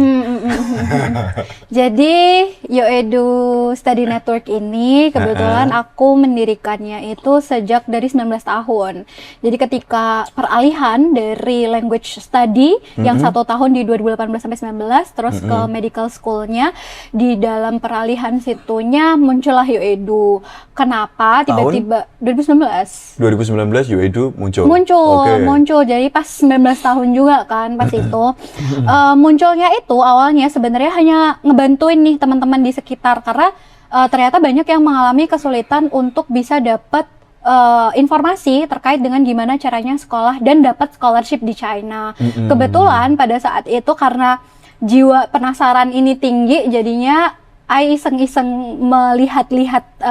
Jadi YoEdu Study Network ini kebetulan aku mendirikannya itu sejak dari 19 tahun. Jadi ketika peralihan dari language study yang 1 tahun di 2018 sampai 19 terus ke medical schoolnya, di dalam peralihan situnya muncullah YoEdu. Kenapa tiba-tiba 2019 2019 UEDU muncul. Jadi pas 19 tahun juga kan pas itu. Munculnya itu awalnya sebenarnya hanya ngebantuin nih teman-teman di sekitar karena ternyata banyak yang mengalami kesulitan untuk bisa dapat informasi terkait dengan gimana caranya sekolah dan dapat scholarship di China. Kebetulan pada saat itu karena jiwa penasaran ini tinggi, jadinya iseng-iseng melihat-lihat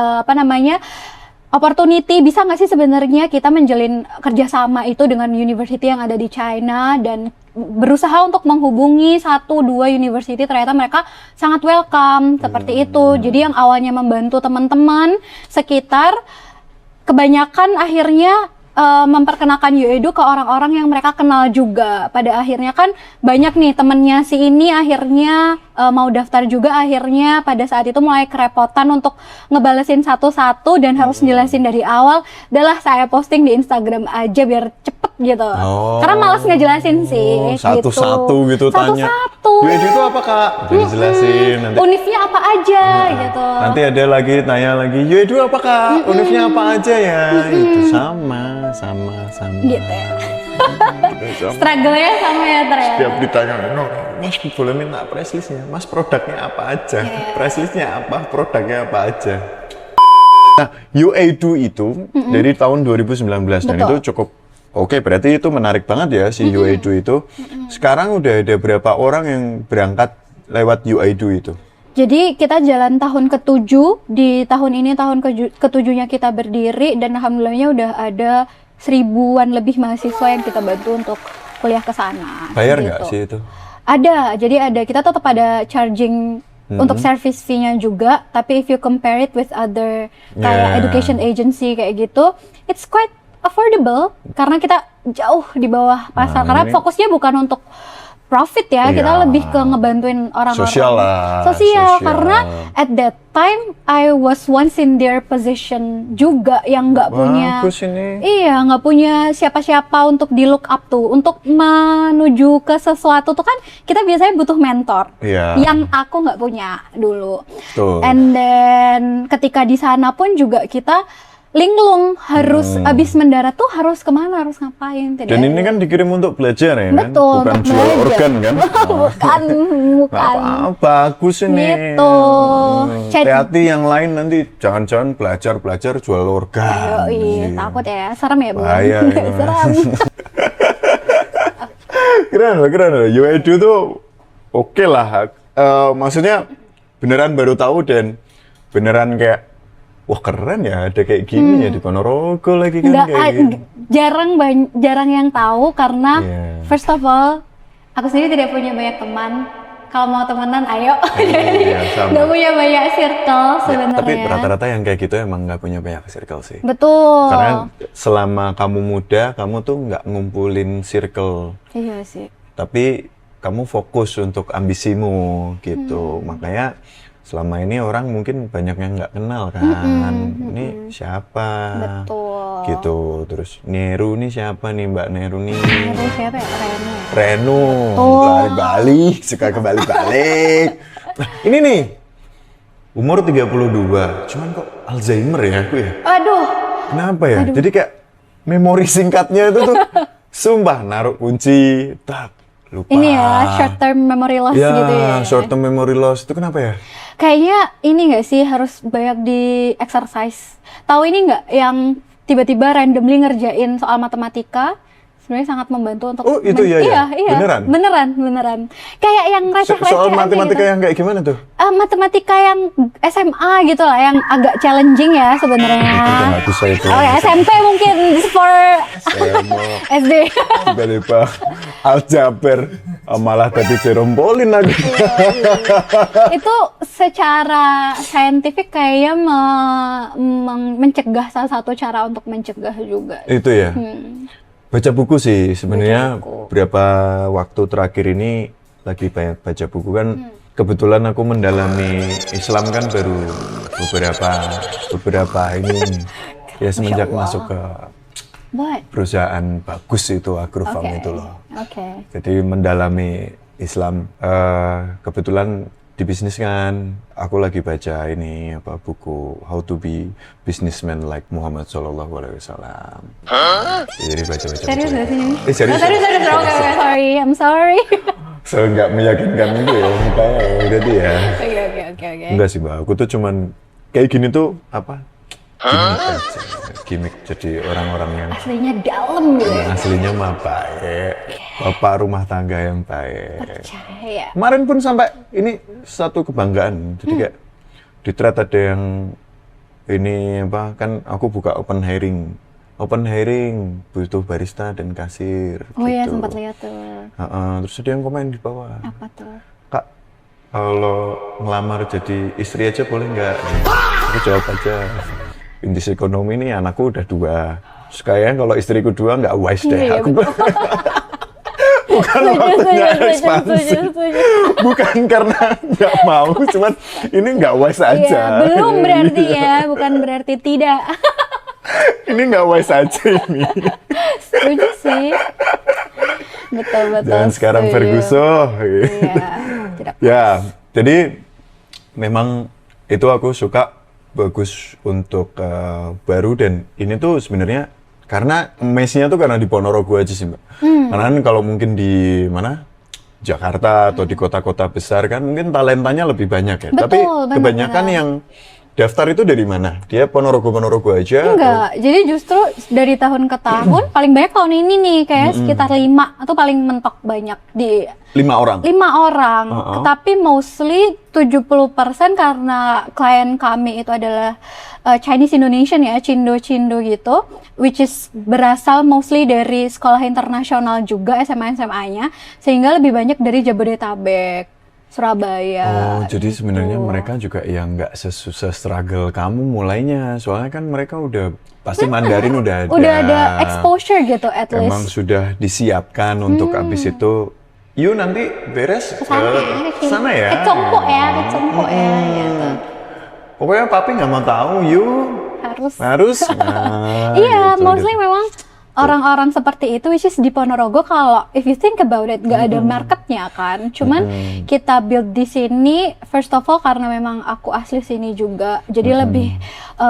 opportunity, bisa nggak sih sebenarnya kita menjalin kerjasama itu dengan university yang ada di China, dan berusaha untuk menghubungi 1-2 university. Ternyata mereka sangat welcome seperti itu. Jadi yang awalnya membantu teman-teman sekitar, kebanyakan akhirnya memperkenalkan UEdu ke orang-orang yang mereka kenal juga. Pada akhirnya kan banyak nih temennya si ini akhirnya mau daftar juga, akhirnya pada saat itu mulai kerepotan untuk ngebalesin satu-satu dan harus jelasin dari awal. Udahlah saya posting di Instagram aja biar cepet gitu. Karena malas ngejelasin sih. Satu-satu gitu tanya. Satu-satu. UEdu itu apa kak? Dijelasin nanti. Univnya apa aja gitu. Nanti ada lagi tanya lagi, UEdu apa kak? Univnya apa aja ya? Itu sama. Gitu ya. Struggle-nya sama ya ternyata. Setiap ditanya, no, mas boleh minta press list-nya? Mas produknya apa aja? Press list-nya apa? Produknya apa aja? Nah, UEdu itu dari tahun 2019 dan Betul. itu cukup oke, berarti itu menarik banget ya si UEdu itu. Sekarang udah ada berapa orang yang berangkat lewat UEdu itu? Jadi kita jalan tahun ke-7, di tahun ini tahun ke-7-nya kita berdiri dan alhamdulillahnya udah ada 1000-an lebih mahasiswa yang kita bantu untuk kuliah ke sana. Bayar gitu. nggak sih itu? Ada, jadi ada. Kita tetap ada charging untuk service fee-nya juga, tapi if you compare it with other kayak education agency kayak gitu, it's quite affordable karena kita jauh di bawah pasar. Karena ini fokusnya bukan untuk profit ya, kita lebih ke ngebantuin orang-orang Sosial lah, sosial. sosial. Karena at that time I was once in their position juga yang nggak punya, Bagus ini. iya nggak punya siapa-siapa untuk di look up tuh, untuk menuju ke sesuatu tuh kan kita biasanya butuh mentor, Iya. yang aku nggak punya dulu. Tuh. And then ketika di sana pun juga kita linglung, harus abis mendarat tuh harus kemana, harus ngapain. Tidak Dan ini ada. kan dikirim untuk belajar ya kan? Betul, Bukan untuk jual belajar. organ kan? bukan. Nggak apa-apa, bagus ini. Gitu. Hati-hati yang lain nanti jangan-jangan belajar jual organ. Yoi, takut ya, serem ya Bu? Bahaya, ya. Serem. Keren loh. UEdu tuh oke lah. Maksudnya beneran baru tahu dan beneran kayak wah keren ya, ada kayak gini ya di Ponorogo lagi kan Nggak, kayak gini. jarang yang tahu karena Iya. first of all aku sendiri tidak punya banyak teman. Kalau mau temenan ayo. Iya, sama. Nggak punya banyak circle sebenarnya. Tapi rata-rata yang kayak gitu emang nggak punya banyak circle sih. Betul. Karena selama kamu muda, kamu tuh nggak ngumpulin circle. Iya sih. Tapi kamu fokus untuk ambisimu gitu. Makanya selama ini orang mungkin banyak yang nggak kenal kan. Ini siapa? Betul. Gitu. Terus Neru nih siapa nih Mbak Neru nih? Terus siapa ya? Reno. Renu, balik-balik, suka kebalik-balik. Nah, ini nih, umur 32, cuman kok Alzheimer ya aku ya? Aduh. Kenapa ya? Jadi kayak memori singkatnya itu tuh, sumpah naruh kunci, tak, lupa. Ini ya, short term memory loss Ya, gitu ya. short term memory loss, itu kenapa ya? Kayaknya ini nggak sih harus banyak di exercise. Tahu ini nggak yang tiba-tiba randomly ngerjain soal matematika? Sebenarnya sangat membantu untuk Oh, itu ya, ya? Iya, Beneran? beneran. Kayak yang receh-receh Soal aja matematika gitu. yang kayak gimana tuh? Matematika yang SMA gitu lah, yang agak challenging ya sebenarnya. Itu nggak bisa itu. Oh ya, SMP mungkin for Saya mau SD. tiba-tiba aljabar, malah tadi jerompolin lagi. Itu secara saintifik kayaknya mencegah, salah satu cara untuk mencegah juga. Itu ya. Baca buku sih sebenarnya. Baca buku. Berapa waktu terakhir ini lagi banyak baca buku kan. Kebetulan aku mendalami Islam kan baru beberapa ini ya semenjak masuk ke What? perusahaan bagus itu Agrofam Oke. itu loh. Oke. Jadi mendalami Islam. Kebetulan di bisnis kan, aku lagi baca ini apa buku How to be Businessman like Muhammad Sallallahu Alaihi Wasallam. Jadi baca-baca. Serius buku gak itu. sih? Serius. Serius. Oke, sorry. I'm sorry. So nggak meyakinkan itu ya mukanya berarti ya. Oke. Enggak sih Mbak, aku tuh cuman kayak gini tuh apa? Gimmick aja. Gimmick jadi orang-orang yang Aslinya dalam gitu ya. aslinya mah baik. Bapak rumah tangga yang baik. Percaya. Kemarin pun sampai ini satu kebanggaan. Jadi kayak di thread ada yang ini apa kan aku buka open hiring butuh barista dan kasir. Oh iya, gitu. sempat lihat tuh. Terus ada yang komen di bawah. Apa tuh? Kak, kalau ngelamar jadi istri aja boleh nggak? Aku jawab aja. Indis ekonomi ini anakku udah 2. kayaknya kalau istriku 2 nggak wise deh. Iya, Aku betul. bukan waktunya ekspansi. Bukan karena nggak mau, cuman ini nggak wise aja. Iya, belum berarti ya, bukan berarti tidak. Ini nggak wise aja ini. Setuju sih. Betul. Dan sekarang setuju. Ferguson. Iya, tidak. Ya, jadi memang itu aku suka, bagus untuk baru, dan ini tuh sebenarnya karena amaze-nya tuh karena di Ponorogo aja sih, Mbak. Karena kan kalau mungkin di mana? Jakarta atau di kota-kota besar kan mungkin talentanya lebih banyak ya. Betul, Tapi benar-benar. kebanyakan yang daftar itu dari mana? Dia Ponorogo aja? Enggak, jadi justru dari tahun ke tahun paling banyak tahun ini nih kayak sekitar 5 atau paling mentok banyak di 5 orang. 5 orang. Tapi mostly 70% karena klien kami itu adalah Chinese Indonesian ya, Cindo gitu, which is berasal mostly dari sekolah internasional juga SMA-nya, sehingga lebih banyak dari Jabodetabek, Surabaya. Oh, jadi sebenarnya gitu. mereka juga yang nggak sesusah struggle kamu mulainya. Soalnya kan mereka udah pasti Mandarin udah ada. Udah ada exposure gitu at least. Emang sudah disiapkan untuk abis itu. Yuk nanti beres ke sana ya. Kecompo ya gitu. Pokoknya papi nggak mau tahu. Yuk harus. Nah, Iya, gitu mostly deh. memang orang-orang seperti itu, which is di Ponorogo kalau if you think about it, nggak ada marketnya kan. Cuman kita build di sini, first of all karena memang aku asli sini juga, jadi lebih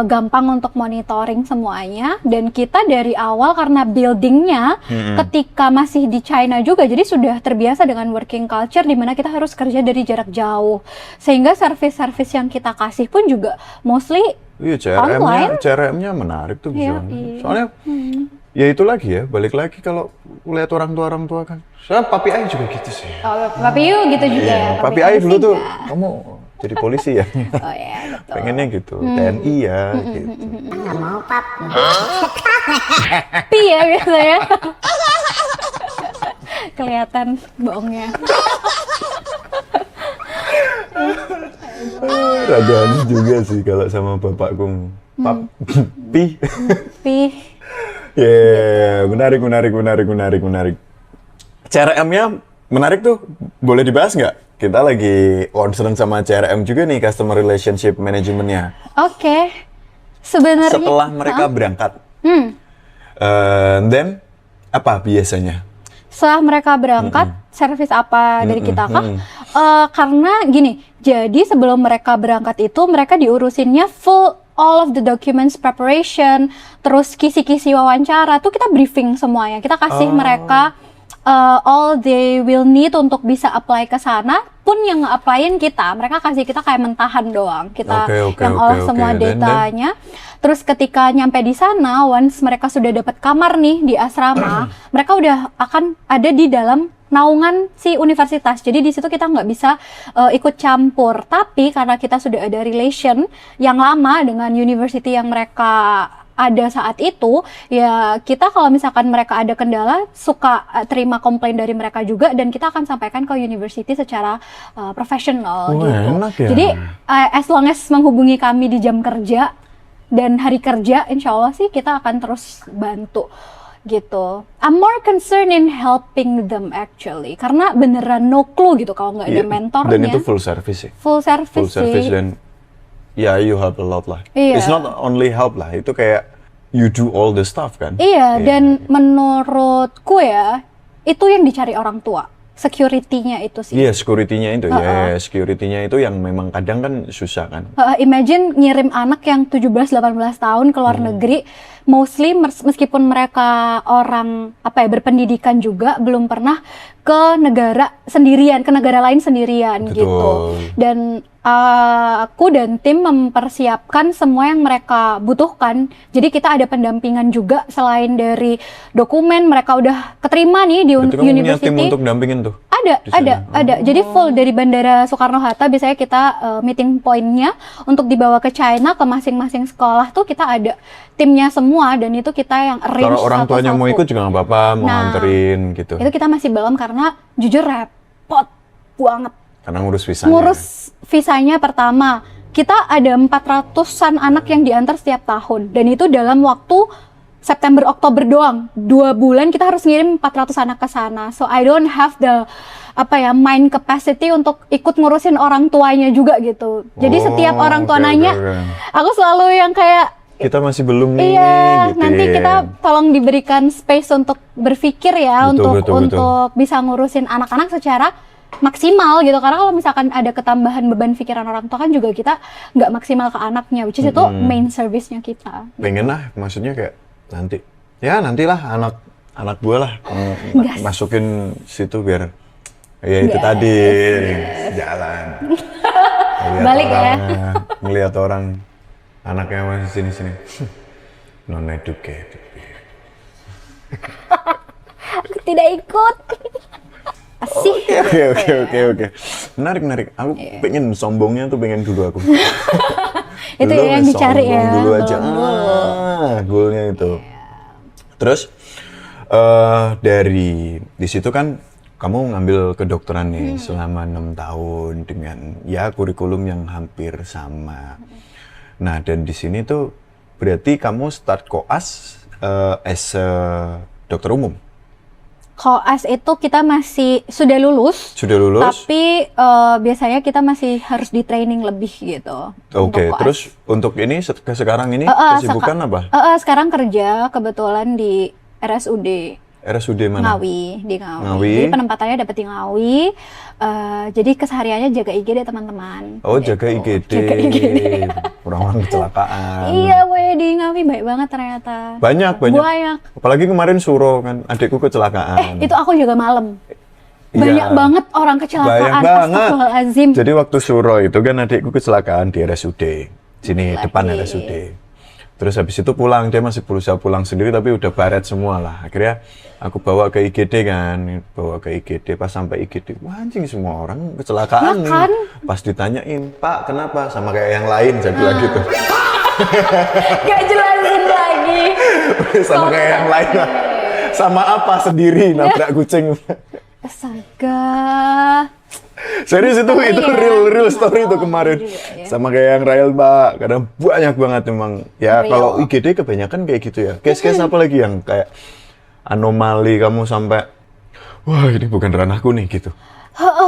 gampang untuk monitoring semuanya. Dan kita dari awal karena buildingnya ketika masih di China juga, jadi sudah terbiasa dengan working culture di mana kita harus kerja dari jarak jauh. Sehingga service-service yang kita kasih pun juga mostly Iya, online. CRM-nya menarik tuh Iya, visualnya. iya. Soalnya ya itu lagi ya, balik lagi kalau lihat orang tua kan. Soalnya papi Ai juga gitu sih. Oh, Papi Yu gitu juga ya. Iya, papi Ai dulu sih tuh, enggak. kamu jadi polisi ya? Oh ya, betul. Pengennya gitu, TNI ya, gitu. Pi ya biasanya. Kelihatan bohongnya. Rada aneh juga sih kalau sama bapakku. Pi. Pi. Ya, menarik. CRM-nya menarik tuh, boleh dibahas nggak? Kita lagi concern sama CRM juga nih, Customer Relationship Management-nya. Oke. Sebenarnya Setelah mereka berangkat, then apa biasanya? setelah mereka berangkat, servis apa dari kita kah? Karena gini, jadi sebelum mereka berangkat itu mereka diurusinnya full all of the documents preparation, terus kisi-kisi wawancara tuh kita briefing semuanya. Kita kasih mereka all they will need untuk bisa apply ke sana. Pun yang nge-applyin kita, mereka kasih kita kayak mentahan doang. Kita yang olah semua datanya. Terus ketika nyampe di sana, once mereka sudah dapat kamar nih di asrama, mereka udah akan ada di dalam naungan si universitas. Jadi di situ kita nggak bisa ikut campur. Tapi karena kita sudah ada relation yang lama dengan university yang mereka ada saat itu, ya kita kalau misalkan mereka ada kendala, suka terima komplain dari mereka juga, dan kita akan sampaikan ke university secara profesional gitu. Enak ya. Jadi as long as menghubungi kami di jam kerja dan hari kerja, insya Allah sih kita akan terus bantu gitu. I'm more concerned in helping them actually, karena beneran no clue gitu kalau nggak ada mentornya. Dan itu full service sih. Full service sih. Dan ya, you help a lot lah. Iya. It's not only help lah, itu kayak you do all the stuff kan. Iya, dan menurutku ya, itu yang dicari orang tua. Security-nya itu sih. Iya, security-nya itu. Ya, security-nya itu yang memang kadang kan susah kan. Imagine ngirim anak yang 17-18 tahun ke luar negeri, mostly meskipun mereka orang berpendidikan juga, belum pernah ke negara sendirian, ke negara lain sendirian. Betul. Gitu. Dan aku dan tim mempersiapkan semua yang mereka butuhkan. Jadi kita ada pendampingan juga, selain dari dokumen mereka udah keterima nih di Berarti kamu punya university. tim untuk dampingin tuh? Ada. Jadi full dari Bandara Soekarno-Hatta, biasanya kita meeting point-nya untuk dibawa ke China, ke masing-masing sekolah tuh kita ada timnya semua, dan itu kita yang arrange Kalau orang tuanya mau ikut juga nggak apa-apa, mau nganterin gitu. Itu kita masih belum, karena jujur repot banget. Karena ngurus visanya. Ngurus visanya pertama, kita ada 400-an anak yang diantar setiap tahun, dan itu dalam waktu September Oktober doang 2 bulan kita harus ngirim 400 anak ke sana. So I don't have the mind capacity untuk ikut ngurusin orang tuanya juga gitu. Jadi setiap orang tua oke, nanya, oke. aku selalu yang kayak Kita masih belum nih, iya, gitu nanti ya. kita tolong diberikan space untuk berpikir ya, Betul, untuk betul. bisa ngurusin anak-anak secara maksimal gitu. Karena kalau misalkan ada ketambahan beban pikiran orang tua kan juga kita nggak maksimal ke anaknya, which is itu main service-nya kita. Pengen lah, maksudnya kayak nantilah anak gue lah Gas. masukin situ biar ya itu Gas. tadi jalan. Balik ya. Ngelihat orang anaknya masih sini-sini. Non educated. Aku tidak ikut. Asih. Oke. Menarik. Aku pengen sombongnya tuh pengen dulu aku. Itu Dulu yang dicari sombong ya. dulu aja. Goalnya itu. Terus dari di situ kan kamu ngambil kedokteran nih selama 6 tahun dengan ya kurikulum yang hampir sama. Nah, dan di sini tuh berarti kamu start koas as a dokter umum. Koas itu kita masih sudah lulus. Sudah lulus? Tapi biasanya kita masih harus di training lebih gitu. Oke, untuk koas. terus untuk ini sekarang ini kesibukan apa? Sekarang kerja kebetulan di RSUD RSUD mana? Ngawi, di Ngawi. Ngawi. Jadi penempatannya dapat di Ngawi. Jadi kesehariannya jaga IGD teman-teman. Oh, Gitu. jaga IGD. Jaga IGD. Orang-orang kecelakaan. Iya, weh di Ngawi baik banget ternyata. Banyak. Banyak. Apalagi kemarin Suro kan, adikku kecelakaan. Itu aku jaga malam. Iya. Banyak banget orang kecelakaan. Banyak banget. Astagfirullahaladzim. Jadi waktu Suro itu kan adikku kecelakaan di RSUD. Sini Lagi. depan RSUD. Terus habis itu pulang, dia masih berusaha pulang sendiri tapi udah baret semua lah. Akhirnya aku bawa ke IGD kan, pas sampai IGD, wah anjing semua orang kecelakaan. Ya kan? Pas ditanyain, Pak kenapa? Sama kayak yang lain, saya bilang gitu. Gak jelasin lagi. Sama kayak yang lain lah. Sama apa sendiri nabrak kucing. Astaga. Serius itu ya. real story itu kemarin. juga ya. Sama kayak yang Rael Mbak, kadang banyak banget memang. Ya Real. kalau IGD kebanyakan kayak gitu ya. Case-case apa lagi yang kayak anomali kamu sampai wah ini bukan ranahku nih gitu.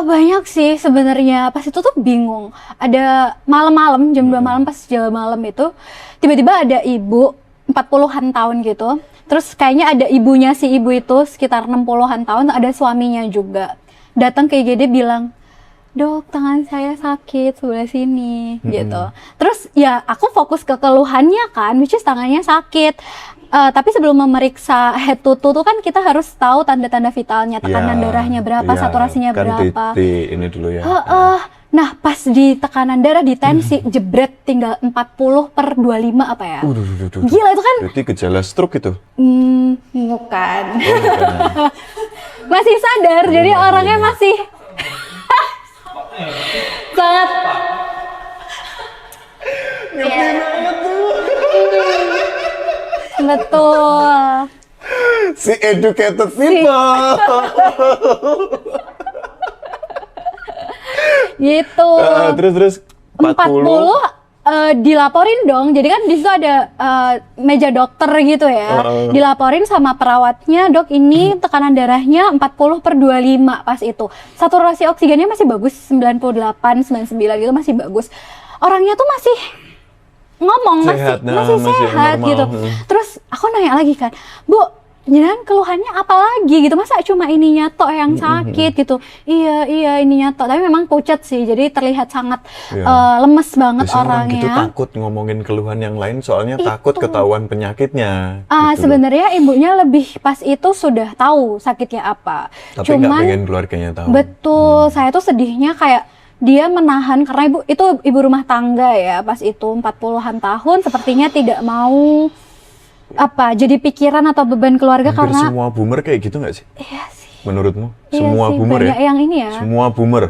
Banyak sih sebenarnya. Pas itu tuh bingung. Ada malam-malam, jam 2 malam pas jalan malam itu, tiba-tiba ada ibu 40-an tahun gitu. Terus kayaknya ada ibunya si ibu itu sekitar 60-an tahun, ada suaminya juga. Datang ke IGD bilang, "Dok, tangan saya sakit sebelah sini." gitu. Terus ya aku fokus ke keluhannya kan, which is tangannya sakit. Tapi sebelum memeriksa head to toe tuh kan kita harus tahu tanda-tanda vitalnya, tekanan darahnya berapa, ya, saturasinya kan berapa. ini dulu ya. Nah pas di tekanan darah di tensi jebret tinggal 40/25 apa ya? Duh. Gila itu kan? Berarti gejala stroke itu. Bukan. Oh, bukan. Masih sadar, jadi orangnya masih sangat betul. Si educated people. Gitu. Terus 40. Dilaporin dong. Jadi kan di situ ada meja dokter gitu ya. Dilaporin sama perawatnya, "Dok, ini tekanan darahnya 40/25 pas itu. Saturasi oksigennya masih bagus 98, 99 gitu masih bagus. Orangnya tuh masih ngomong, Sehat, masih masih sehat normal. gitu. Terus aku nanya lagi kan, "Bu, jenengan keluhannya apa lagi gitu, masa cuma ininya tok yang sakit gitu?" Iya ininya tok, tapi memang pucat sih, jadi terlihat sangat lemes banget Biasanya orang orangnya. gitu takut ngomongin keluhan yang lain soalnya takut Itu. ketahuan penyakitnya. gitu loh. Sebenarnya ibunya lebih pas itu sudah tahu sakitnya apa. Tapi nggak pengen keluarganya tahu. Betul, saya tuh sedihnya kayak dia menahan karena ibu rumah tangga ya, pas itu 40-an tahun sepertinya tidak mau jadi pikiran atau beban keluarga Hampir karena semua boomer kayak gitu nggak sih? iya sih. Menurutmu? Iya Semua sih, boomer banyak ya? yang ini ya. Semua boomer.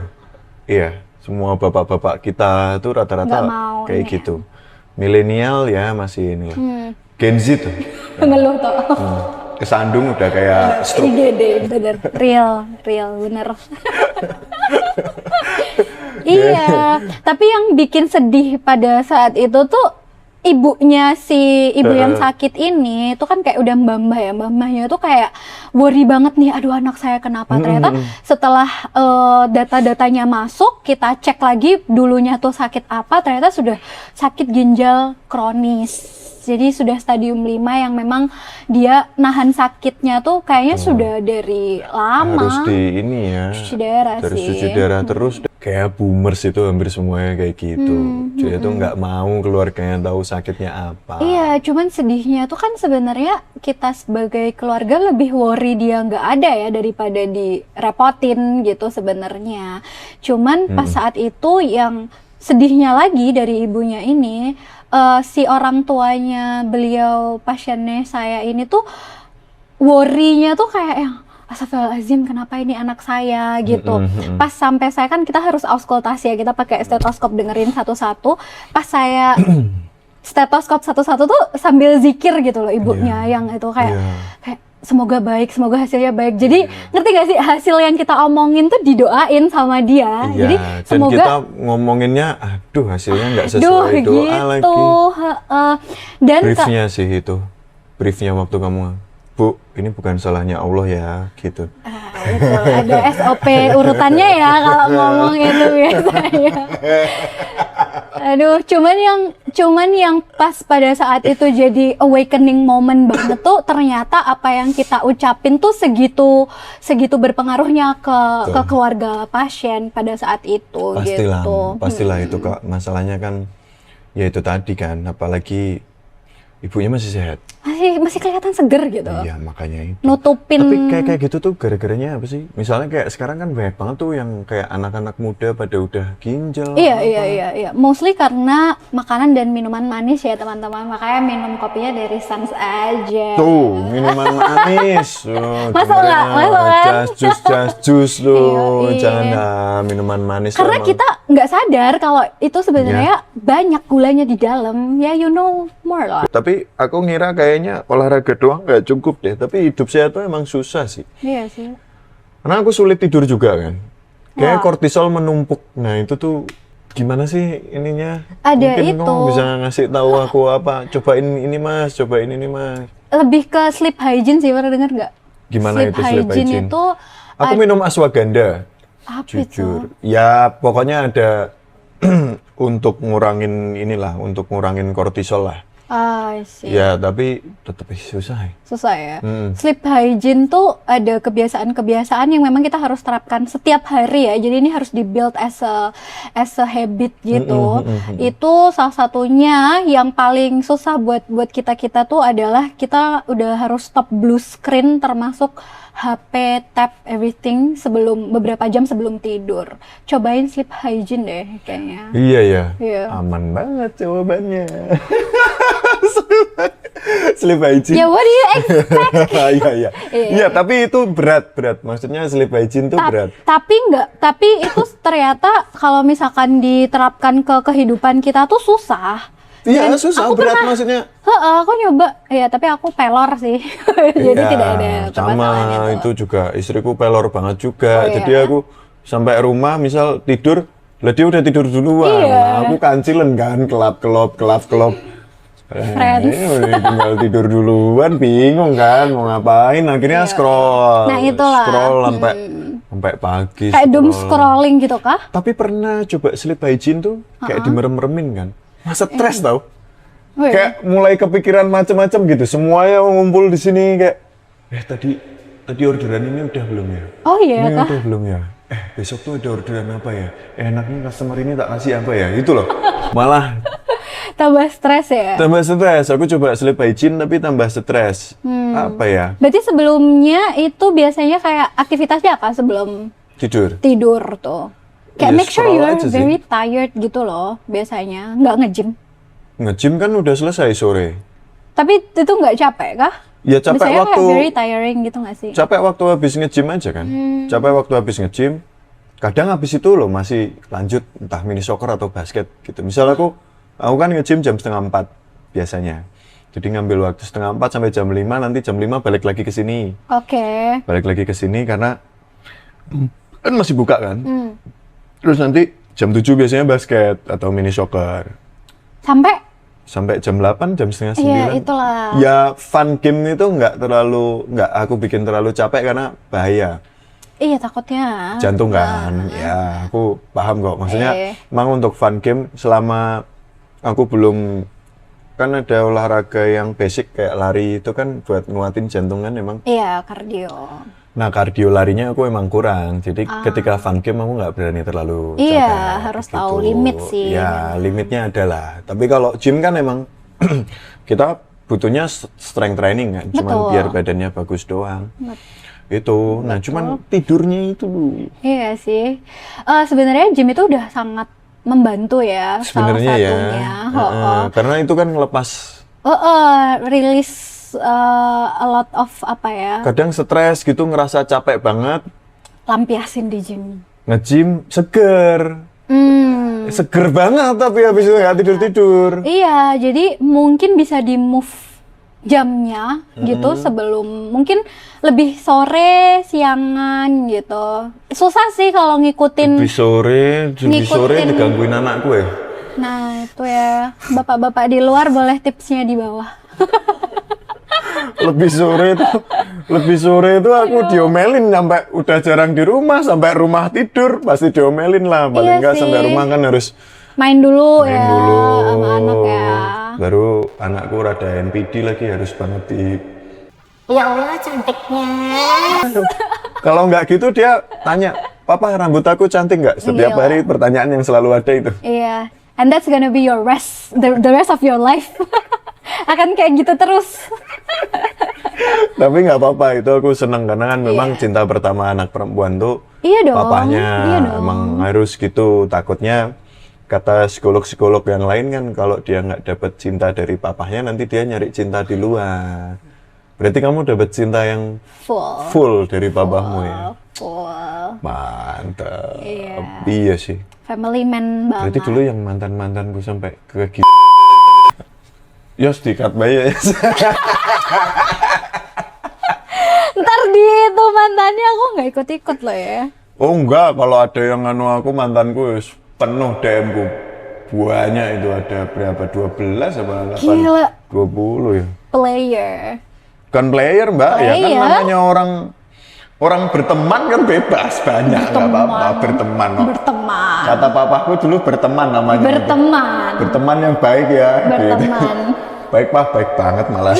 Iya, semua bapak-bapak kita tuh rata-rata Nggak mau kayak ini gitu. Milenial ya masih inilah. Gen Z tuh. Mengeluh tuh. Kesandung udah kayak stroke. IGD bener, real bener. Iya, tapi yang bikin sedih pada saat itu tuh ibunya si ibu yang sakit ini itu kan kayak udah mbah-mbah ya, mbah-mbahnya tuh kayak worry banget nih, aduh anak saya kenapa. Ternyata setelah data-datanya masuk, kita cek lagi dulunya tuh sakit apa, ternyata sudah sakit ginjal kronis. Jadi sudah stadium 5 yang memang dia nahan sakitnya tuh kayaknya sudah dari lama. Harus di ini ya. Cuci darah Terus sih. cuci darah terus. Kayak boomers itu hampir semuanya kayak gitu. Jadi itu nggak mau keluarganya tahu sakitnya apa. Iya, cuman sedihnya tuh kan sebenarnya kita sebagai keluarga lebih worry dia nggak ada ya daripada direpotin gitu sebenarnya. Cuman pas saat itu yang sedihnya lagi dari ibunya ini, si orang tuanya beliau pasiennya saya ini tuh worry-nya tuh kayak yang astagfirullahaladzim, kenapa ini anak saya gitu. Pas sampai saya kan kita harus auskultasi ya, kita pakai stetoskop dengerin satu-satu. Pas saya stetoskop satu-satu tuh sambil zikir gitu loh ibunya yang itu kayak semoga baik, semoga hasilnya baik. Jadi ngerti gak sih hasil yang kita omongin tuh didoain sama dia. Iya, Jadi dan semoga kita ngomonginnya, aduh hasilnya nggak sesuai doa gitu. lagi. Dan Briefnya sih itu, briefnya waktu kamu, Bu, ini bukan salahnya Allah ya, gitu. betul, ada SOP urutannya ya kalau ngomong itu biasanya. Aduh, cuman yang pas pada saat itu jadi awakening moment banget tuh ternyata apa yang kita ucapin tuh segitu berpengaruhnya ke keluarga pasien pada saat itu Pastilah, gitu. pastilah itu Kak. Masalahnya kan, ya itu tadi kan, apalagi ibunya masih sehat. Masih kelihatan seger gitu. Iya, makanya itu. Nutupin. Tapi kayak gitu tuh gara-garanya apa sih? Misalnya kayak sekarang kan banyak banget tuh yang kayak anak-anak muda pada udah ginjal. Iya. Mostly karena makanan dan minuman manis ya teman-teman. Makanya minum kopinya dari Sans aja. Tuh, minuman manis. Masuk nggak? Masuk kan? Jas jus tuh. Iya. Jangan minuman manis. Karena emang. kita nggak sadar kalau itu sebenarnya banyak gulanya di dalam. Ya you know more lah. Tapi aku ngira kayaknya olahraga doang nggak cukup deh. Tapi hidup sehat tuh emang susah sih. Iya sih. Karena aku sulit tidur juga kan. Kayak Wah. kortisol menumpuk. Nah itu tuh gimana sih ininya? Ada Mungkin itu. kamu bisa ngasih tahu aku apa? Cobain ini mas, cobain ini mas. Lebih ke sleep hygiene sih, pernah dengar nggak? Gimana sleep itu sleep hygiene? itu Aku minum ashwagandha. apa Jujur. itu? Ya pokoknya ada untuk ngurangin inilah, untuk ngurangin kortisol lah. I see. Ya tapi tetap susah ya. Susah ya. Sleep hygiene tuh ada kebiasaan-kebiasaan yang memang kita harus terapkan setiap hari ya. Jadi ini harus di-build as a habit gitu. Itu salah satunya yang paling susah buat kita tuh adalah kita udah harus stop blue screen termasuk HP, tab, everything beberapa jam sebelum tidur. Cobain sleep hygiene deh kayaknya. Iya ya. Iya. Aman banget jawabannya. Sleep hygiene. Ya what do you expect? Iya. Iya, tapi itu berat. Maksudnya sleep hygiene tuh berat. Tapi itu ternyata kalau misalkan diterapkan ke kehidupan kita tuh susah. Iya, Dan susah, aku berat pernah- maksudnya. Aku nyoba, ya tapi aku pelor sih. Jadi Iya, tidak ada sama permasalahan itu juga istriku pelor banget juga. Oh, iya. Jadi aku sampai rumah misal tidur, lah dia udah tidur duluan. Iya. Nah, aku kancilen kan, kelap. Friends. Udah tinggal tidur duluan, bingung kan mau ngapain. Akhirnya scroll. Nah, itulah. Scroll sampai pagi. Kayak doom scrolling gitu kah? Tapi pernah coba sleep hygiene tuh kayak dimerem-meremin kan. Masa stres tau? Oh, iya. Kayak mulai kepikiran macam-macam gitu. Semuanya ngumpul di sini kayak tadi orderan ini udah belum ya? Oh iya Ini kah? udah belum ya? Besok tuh ada orderan apa ya? Enaknya customer ini tak kasih apa ya? Itu loh. Malah Tambah stres ya? tambah stres. Aku coba sleep hygiene tapi tambah stres. Apa ya? Berarti sebelumnya itu biasanya kayak aktivitasnya apa sebelum Tidur. tidur tuh? Kayak Ya, make sure scroll you're aja sih. very tired gitu loh biasanya. Nggak nge-gym. Nge-gym kan udah selesai sore. Tapi itu nggak capek kah? Ya capek Biasanya waktu kayak very tiring gitu nggak sih? capek waktu habis nge-gym aja kan. Capek waktu habis nge-gym. Kadang habis itu loh masih lanjut entah mini soccer atau basket gitu. Misal aku kan nge-gym jam 3:30 biasanya. Jadi ngambil waktu 3:30 sampai jam 5, nanti jam 5 balik lagi ke sini. Oke. Balik lagi ke sini karena kan masih buka kan. Terus nanti jam 7 biasanya basket atau mini soccer. Sampai sampai jam 8, jam setengah 9. Iya, itulah. Ya fun game itu nggak aku bikin terlalu capek karena bahaya. Iya, takutnya. Jantung kan, ya aku paham kok. Maksudnya emang untuk fun game selama aku belum, kan ada olahraga yang basic kayak lari itu kan buat nguatin jantung kan emang. Iya, kardio. Nah kardio larinya aku emang kurang, jadi ketika fun game aku nggak berani terlalu capek. Iya, harus tahu limit sih. Ya limitnya adalah, tapi kalau gym kan emang kita butuhnya strength training kan, cuman Betul. biar badannya bagus doang. Itu, nah cuman tidurnya itu. Iya sih. Sebenarnya gym itu udah sangat membantu ya, Sebenarnya salah ya, satunya. karena itu kan ngelepas. Rilis a lot of apa ya, Kadang stres gitu, ngerasa capek banget, lampiasin di gym. nge-gym seger. Seger banget tapi habis itu nggak tidur-tidur. Iya, jadi mungkin bisa di move jamnya gitu sebelum, mungkin lebih sore, siangan gitu. Susah sih kalau ngikutin. Lebih sore Ngikutin. digangguin anakku ya. Nah itu ya, bapak-bapak di luar boleh tipsnya di bawah. Lebih sore itu aku diomelin sampai udah jarang di rumah, sampai rumah tidur pasti diomelin lah. Paling Iya enggak sih. sampai rumah kan harus Main dulu main ya dulu. sama anak ya. Baru anakku rada NPD lagi, harus banget di. Ya Allah cantiknya. Kalau nggak gitu dia tanya, "Papa, rambut aku cantik nggak?" Setiap Gila. hari pertanyaan yang selalu ada itu. Iya, and that's gonna be your rest, the rest of your life. Akan kayak gitu terus. Tapi nggak apa-apa, itu aku seneng karena kan memang cinta pertama anak perempuan tuh Iya dong. papahnya. Iya dong. Emang harus gitu. Takutnya kata psikolog-psikolog yang lain kan kalau dia nggak dapat cinta dari papahnya, nanti dia nyari cinta di luar. Berarti kamu dapat cinta yang full dari papahmu ya. Full. Mantap. Iya. Iya sih. Family man banget. Berarti dulu yang mantan-mantanku sampai ke Yos dikat bayi ya. Ntar di itu mantannya aku nggak ikut-ikut loh ya. Oh enggak, kalau ada yang anu aku mantanku wis penuh DM-ku. Banyak itu, ada berapa? 12 apa 8? Gila. 20 ya. Player. Kan player, Mbak. Ya kan Player. namanya orang berteman kan bebas, banyak nggak apa-apa berteman. kok. Berteman. Kata papaku dulu berteman namanya. Berteman. Berteman yang baik ya. gitu. Berteman. Baik Pak, baik banget malah.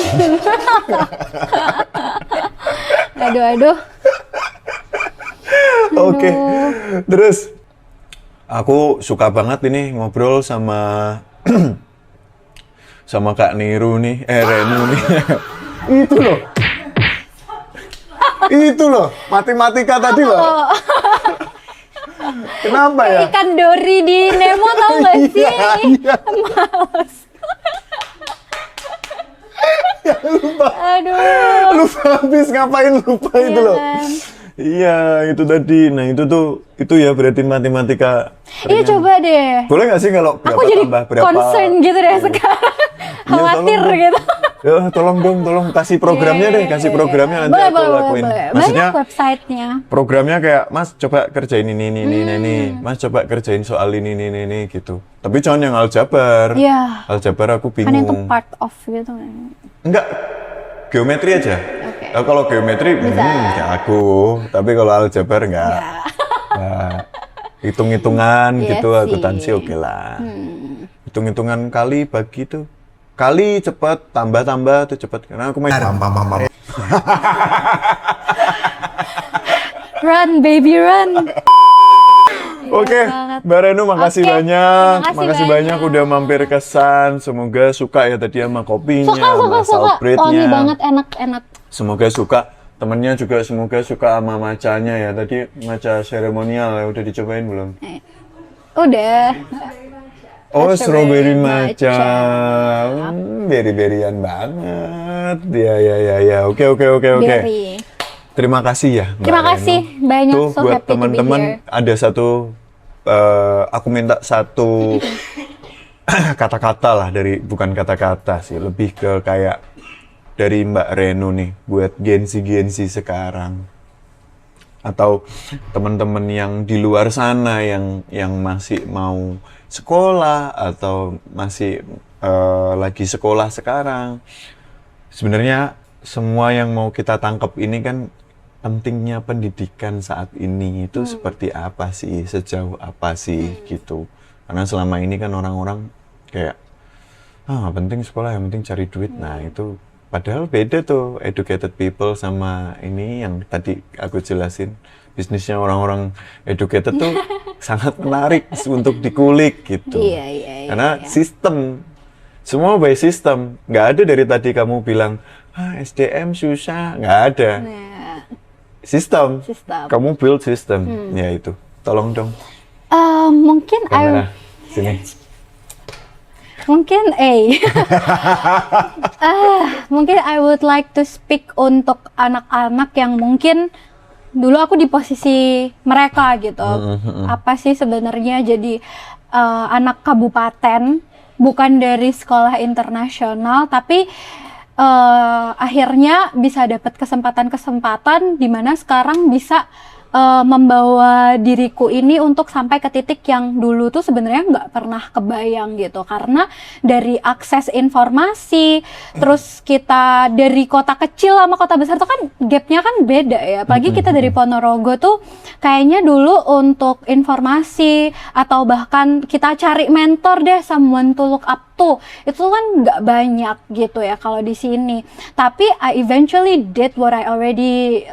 Aduh. Oke, terus aku suka banget ini ngobrol sama sama Kak Niru nih, Renu nih. Itu loh, matematika tadi loh. Kenapa ya? Ikan dori di Nemo tau gak sih? Iya. Males. Lupa, Aduh. lupa habis ngapain lupa itu loh. kan? Iya, itu tadi. Nah, itu ya berarti matematika. Iya coba deh. Boleh nggak sih kalau berapa Aku jadi tambah berapa? concern gitu deh sekarang. Khawatir tolong dong. gitu. Ya, tolong dong, kasih programnya deh, kasih programnya nanti Boleh, aku boleh, lakuin. boleh. Maksudnya Banyak websitenya. programnya kayak, Mas coba kerjain ini, Mas coba kerjain soal ini gitu. Tapi jangan yang aljabar. Iya. Aljabar aku Kan itu bingung. part of gitu. Enggak, geometri aja. Oke. Nah, kalau geometri, ya aku. Tapi kalau aljabar enggak. Nah, hitung-hitungan Iya gitu, sih. akuntansi oke lah. Hitung-hitungan kali bagi tuh. Kali cepet, tambah tuh cepet. Karena aku main Run baby run. Oke, Mbak Renu makasih Oke, banyak. makasih Makasih banyak udah mampir ke Sun. Semoga suka ya tadi sama kopinya, Suka. sama Wangi saltbreadnya. banget, enak. Semoga suka. Temennya juga semoga suka sama macanya ya. Tadi maca seremonial ya, udah dicobain belum? Udah. Oh, strawberry Strawberry matcha. matcha. Beri-berian banget. Ya. Oke. Berry. Terima kasih ya, Mbak Terima kasih Renu. banyak, Tuh so buat happy to be teman-teman here. ada satu, aku minta satu kata-kata lah bukan kata-kata sih, lebih ke kayak dari Mbak Renu nih buat Gen-Z sekarang. Atau teman-teman yang di luar sana yang masih mau sekolah atau masih lagi sekolah sekarang. Sebenarnya semua yang mau kita tangkap ini kan pentingnya pendidikan saat ini itu seperti apa sih, sejauh apa sih gitu. Karena selama ini kan orang-orang kayak nggak penting sekolah, yang penting cari duit. Nah itu padahal beda tuh educated people sama ini yang tadi aku jelasin. Bisnisnya orang-orang educated tuh sangat menarik untuk dikulik gitu. Iya. Karena sistem, semua by sistem. Nggak ada dari tadi kamu bilang, SDM susah, nggak ada. Nah, Sistem. Sistem. Kamu build sistem, ya itu. Tolong dong. mungkin Kamera, sini. Mungkin mungkin I would like to speak untuk anak-anak yang mungkin dulu aku di posisi mereka gitu. Apa sih sebenarnya jadi anak kabupaten, bukan dari sekolah internasional, tapi akhirnya bisa dapat kesempatan-kesempatan di mana sekarang bisa membawa diriku ini untuk sampai ke titik yang dulu tuh sebenarnya nggak pernah kebayang gitu, karena dari akses informasi, terus kita dari kota kecil sama kota besar tuh kan gapnya kan beda ya, apalagi kita dari Ponorogo tuh kayaknya dulu untuk informasi atau bahkan kita cari mentor deh, someone to look up to, itu kan nggak banyak gitu ya kalau di sini. Tapi I eventually did what I already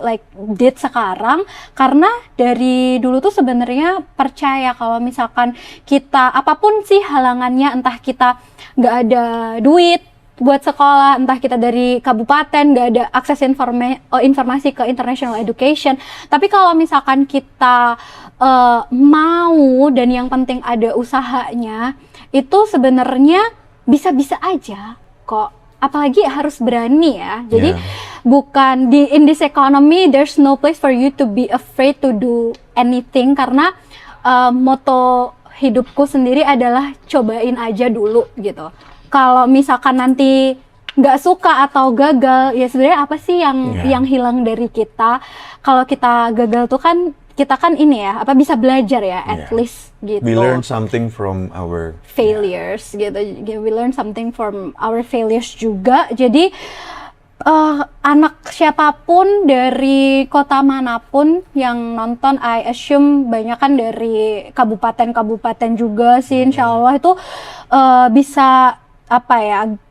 did sekarang, karena dari dulu tuh sebenarnya percaya kalau misalkan kita apapun sih halangannya, entah kita nggak ada duit buat sekolah, entah kita dari kabupaten nggak ada akses informasi ke international education, tapi kalau misalkan kita mau dan yang penting ada usahanya, itu sebenarnya bisa-bisa aja kok. Apalagi harus berani ya. Jadi bukan in this economy there's no place for you to be afraid to do anything, karena moto hidupku sendiri adalah cobain aja dulu gitu. Kalau misalkan nanti nggak suka atau gagal, ya sebenarnya apa sih yang hilang dari kita? Kalau kita gagal tuh kan kita kan ini ya, bisa belajar ya, at least gitu. We learn something from our failures gitu. We learn something from our failures juga. Jadi anak siapapun dari kota manapun yang nonton, I assume banyak kan dari kabupaten-kabupaten juga sih, insya Allah itu bisa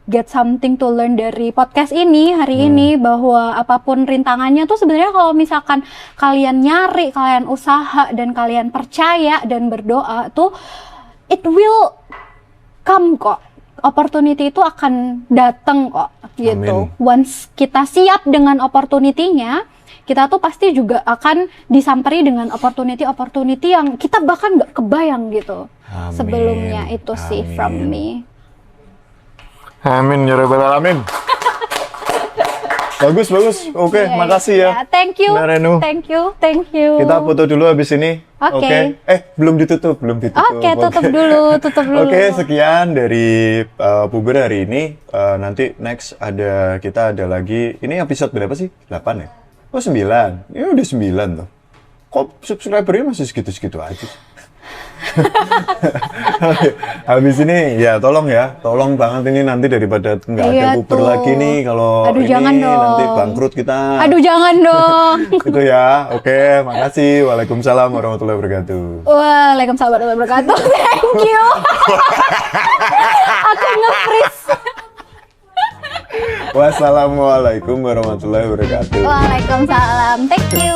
get something to learn dari podcast ini hari ini, bahwa apapun rintangannya tuh sebenarnya kalau misalkan kalian nyari, kalian usaha, dan kalian percaya dan berdoa tuh it will come kok. Opportunity itu akan datang kok gitu. Amin. Once kita siap dengan opportunity-nya, kita tuh pasti juga akan disamperi dengan opportunity yang kita bahkan nggak kebayang gitu. Amin. Sebelumnya itu sih Amin. from me. Amin ya rabbal alamin. Bagus. Oke, makasih ya. Thank you. Mbak Renu. Thank you. Kita foto dulu habis ini. Oke. Belum ditutup. Oke, tutup dulu. Oke, sekian dari Puber hari ini. Nanti next kita ada lagi. Ini episode berapa sih? 8 ya? Oh 9. Ya udah 9 tuh. Kok subscribernya masih segitu-segitu aja sih? Habis ini ya tolong banget ini nanti daripada nggak ada Puber lagi nih, kalau ini jangan dong. nanti bangkrut kita. Aduh jangan dong. Itu ya. Oke, makasih. Waalaikumsalam warahmatullahi wabarakatuh. Waalaikumsalam warahmatullahi wabarakatuh. Thank you. Aku nge-freeze. Wassalamualaikum warahmatullahi wabarakatuh. Waalaikumsalam. Thank you.